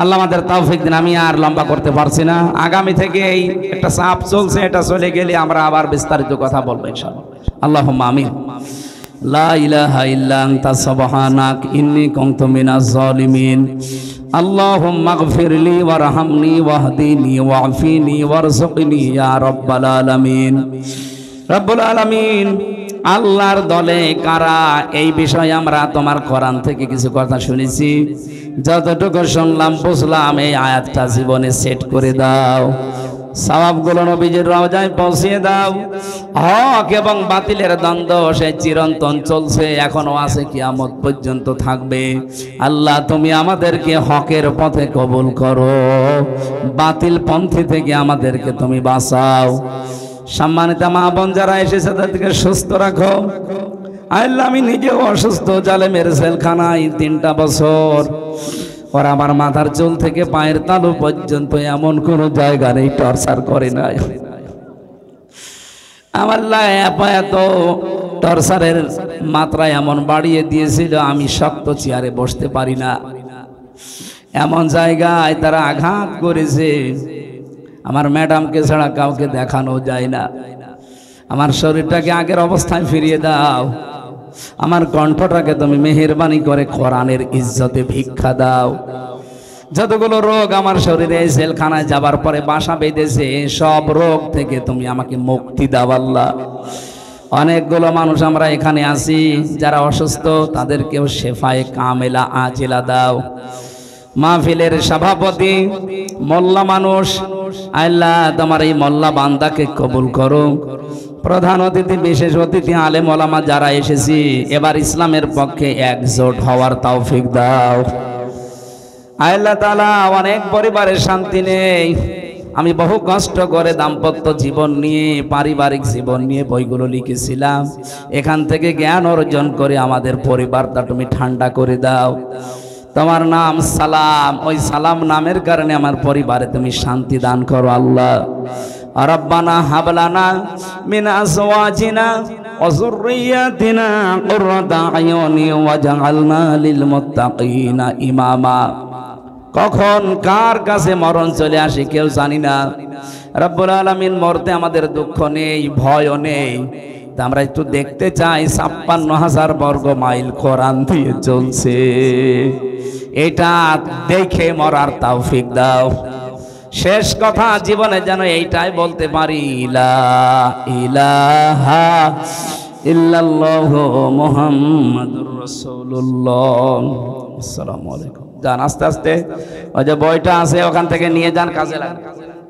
A: আল্লাহ আমাদের তৌফিক দিন। আমি আর লম্বা করতে পারছি না, আগামী থেকে এই একটা চাপ চলছে, এটা চলে গেলে আমরা আবার বিস্তারিত কথা বলবো ইনশাআল্লাহ। আল্লাহুম্মা আমিন। লা ইলাহা ইল্লা আনতা সুবহানাক ইন্নী কুনতু মিনাজ জালিমিন। আল্লাহুম্মা ইগফিরলি ওয়ারহামনি ওয়াহদিনি ওয়া'ফিনি ওয়ারযুকনি ইয়া রাব্বাল আলামিন। রব্বুল আলামিন, আল্লাহর দলে কারা, এই বিষয়ে আমরা তোমার কোরআন থেকে কিছু কথা শুনেছি। যতটুকু শুনলাম বুঝলাম, এই আয়াতটা জীবনে সেট করে দাও। সওয়াবগুলো নবীজির রওজায় পৌঁছিয়ে দাও। হক এবং বাতিলের দ্বন্দ্ব সে চিরন্তন চলছে, এখনো আছে, কিয়ামত পর্যন্ত থাকবে। আল্লাহ, তুমি আমাদেরকে হকের পথে কবুল করো, বাতিল পন্থী থেকে আমাদেরকে তুমি বাঁচাও। সম্মানিত মা বোন যারা এসেছে তাদেরকে সুস্থ রাখো। আল্লাহ, আমি নিজেও অসুস্থ, জালেমের জেলখানায় 3টা বছর। ওরা আমার মাথার চুল থেকে পায়ের তালু পর্যন্ত এমন কোন জায়গা নেই টর্চার করে নাই। আমার এত টর্চারের মাত্রা এমন বাড়িয়ে দিয়েছিল, আমি শক্ত চেয়ারে বসতে পারি না। এমন জায়গায় তারা আঘাত করেছে, আমার ম্যাডামকে ছাড়া কাউকে দেখানো যায় না। আমার শরীরটাকে আগের অবস্থায় ফিরিয়ে দাও। আমার কণ্ঠটাকে তুমি মেহেরবানি করে কোরআনের ইজ্জতে ভিক্ষা দাও। যতগুলো রোগ আমার শরীরে জেলখানায় যাবার পরে বাসা বেঁধেছে, সব রোগ থেকে তুমি আমাকে মুক্তি দাও আল্লাহ। অনেকগুলো মানুষ আমরা এখানে আছি যারা অসুস্থ, তাদেরকেও শেফায়ে কামেলা আজেলা দাও। মাহফিলের সভাপতি মোল্লা মানুষ, আল্লাহ তোমার এই মোল্লা বান্দাকে কবুল করো। প্রধান অতিথি, বিশেষ অতিথি, আলেম ওলামা যারা এসেছি, এবার ইসলামের পক্ষে একজোট হওয়ার তৌফিক দাও। আল্লাহ তাআলা, অনেক পরিবারের শান্তি নেই। আমি বহু কষ্ট করে দাম্পত্য জীবন নিয়ে, পারিবারিক জীবন নিয়ে বইগুলো লিখেছিলাম। এখান থেকে জ্ঞান অর্জন করে আমাদের পরিবারটা তুমি ঠান্ডা করে দাও। তোমার নাম সালাম, ওই সালাম নামের কারণে আমার পরিবারে তুমি শান্তি দান করো আল্লাহ। রব্বানা হাবলানা মিন আজওয়াজিনা ওয়া যুররিয়াতিনা কুররাতা আয়ুনি ওয়াজআলনা লিল মুত্তাকিনা ইমামা। কখন কার কাছে মরণ চলে আসে কেউ জানি না। রব্বুল আলামিন, মরতে আমাদের দুঃখ নেই, ভয়ও নেই। আমরা একটু দেখতে চাই ৫৬,০০০ বর্গ মাইল কোরআন দিয়ে চলছে, এটা দেখে মরার তৌফিক দাও। শেষ কথা জীবনে যেন এইটাই বলতে পারি, লা ইলাহা ইল্লাল্লাহু মুহাম্মাদুর রাসূলুল্লাহ। আসসালামু আলাইকুম। যান আস্তে আস্তে, ওই যে বইটা আছে ওখান থেকে নিয়ে যান, কাজে লাগবে।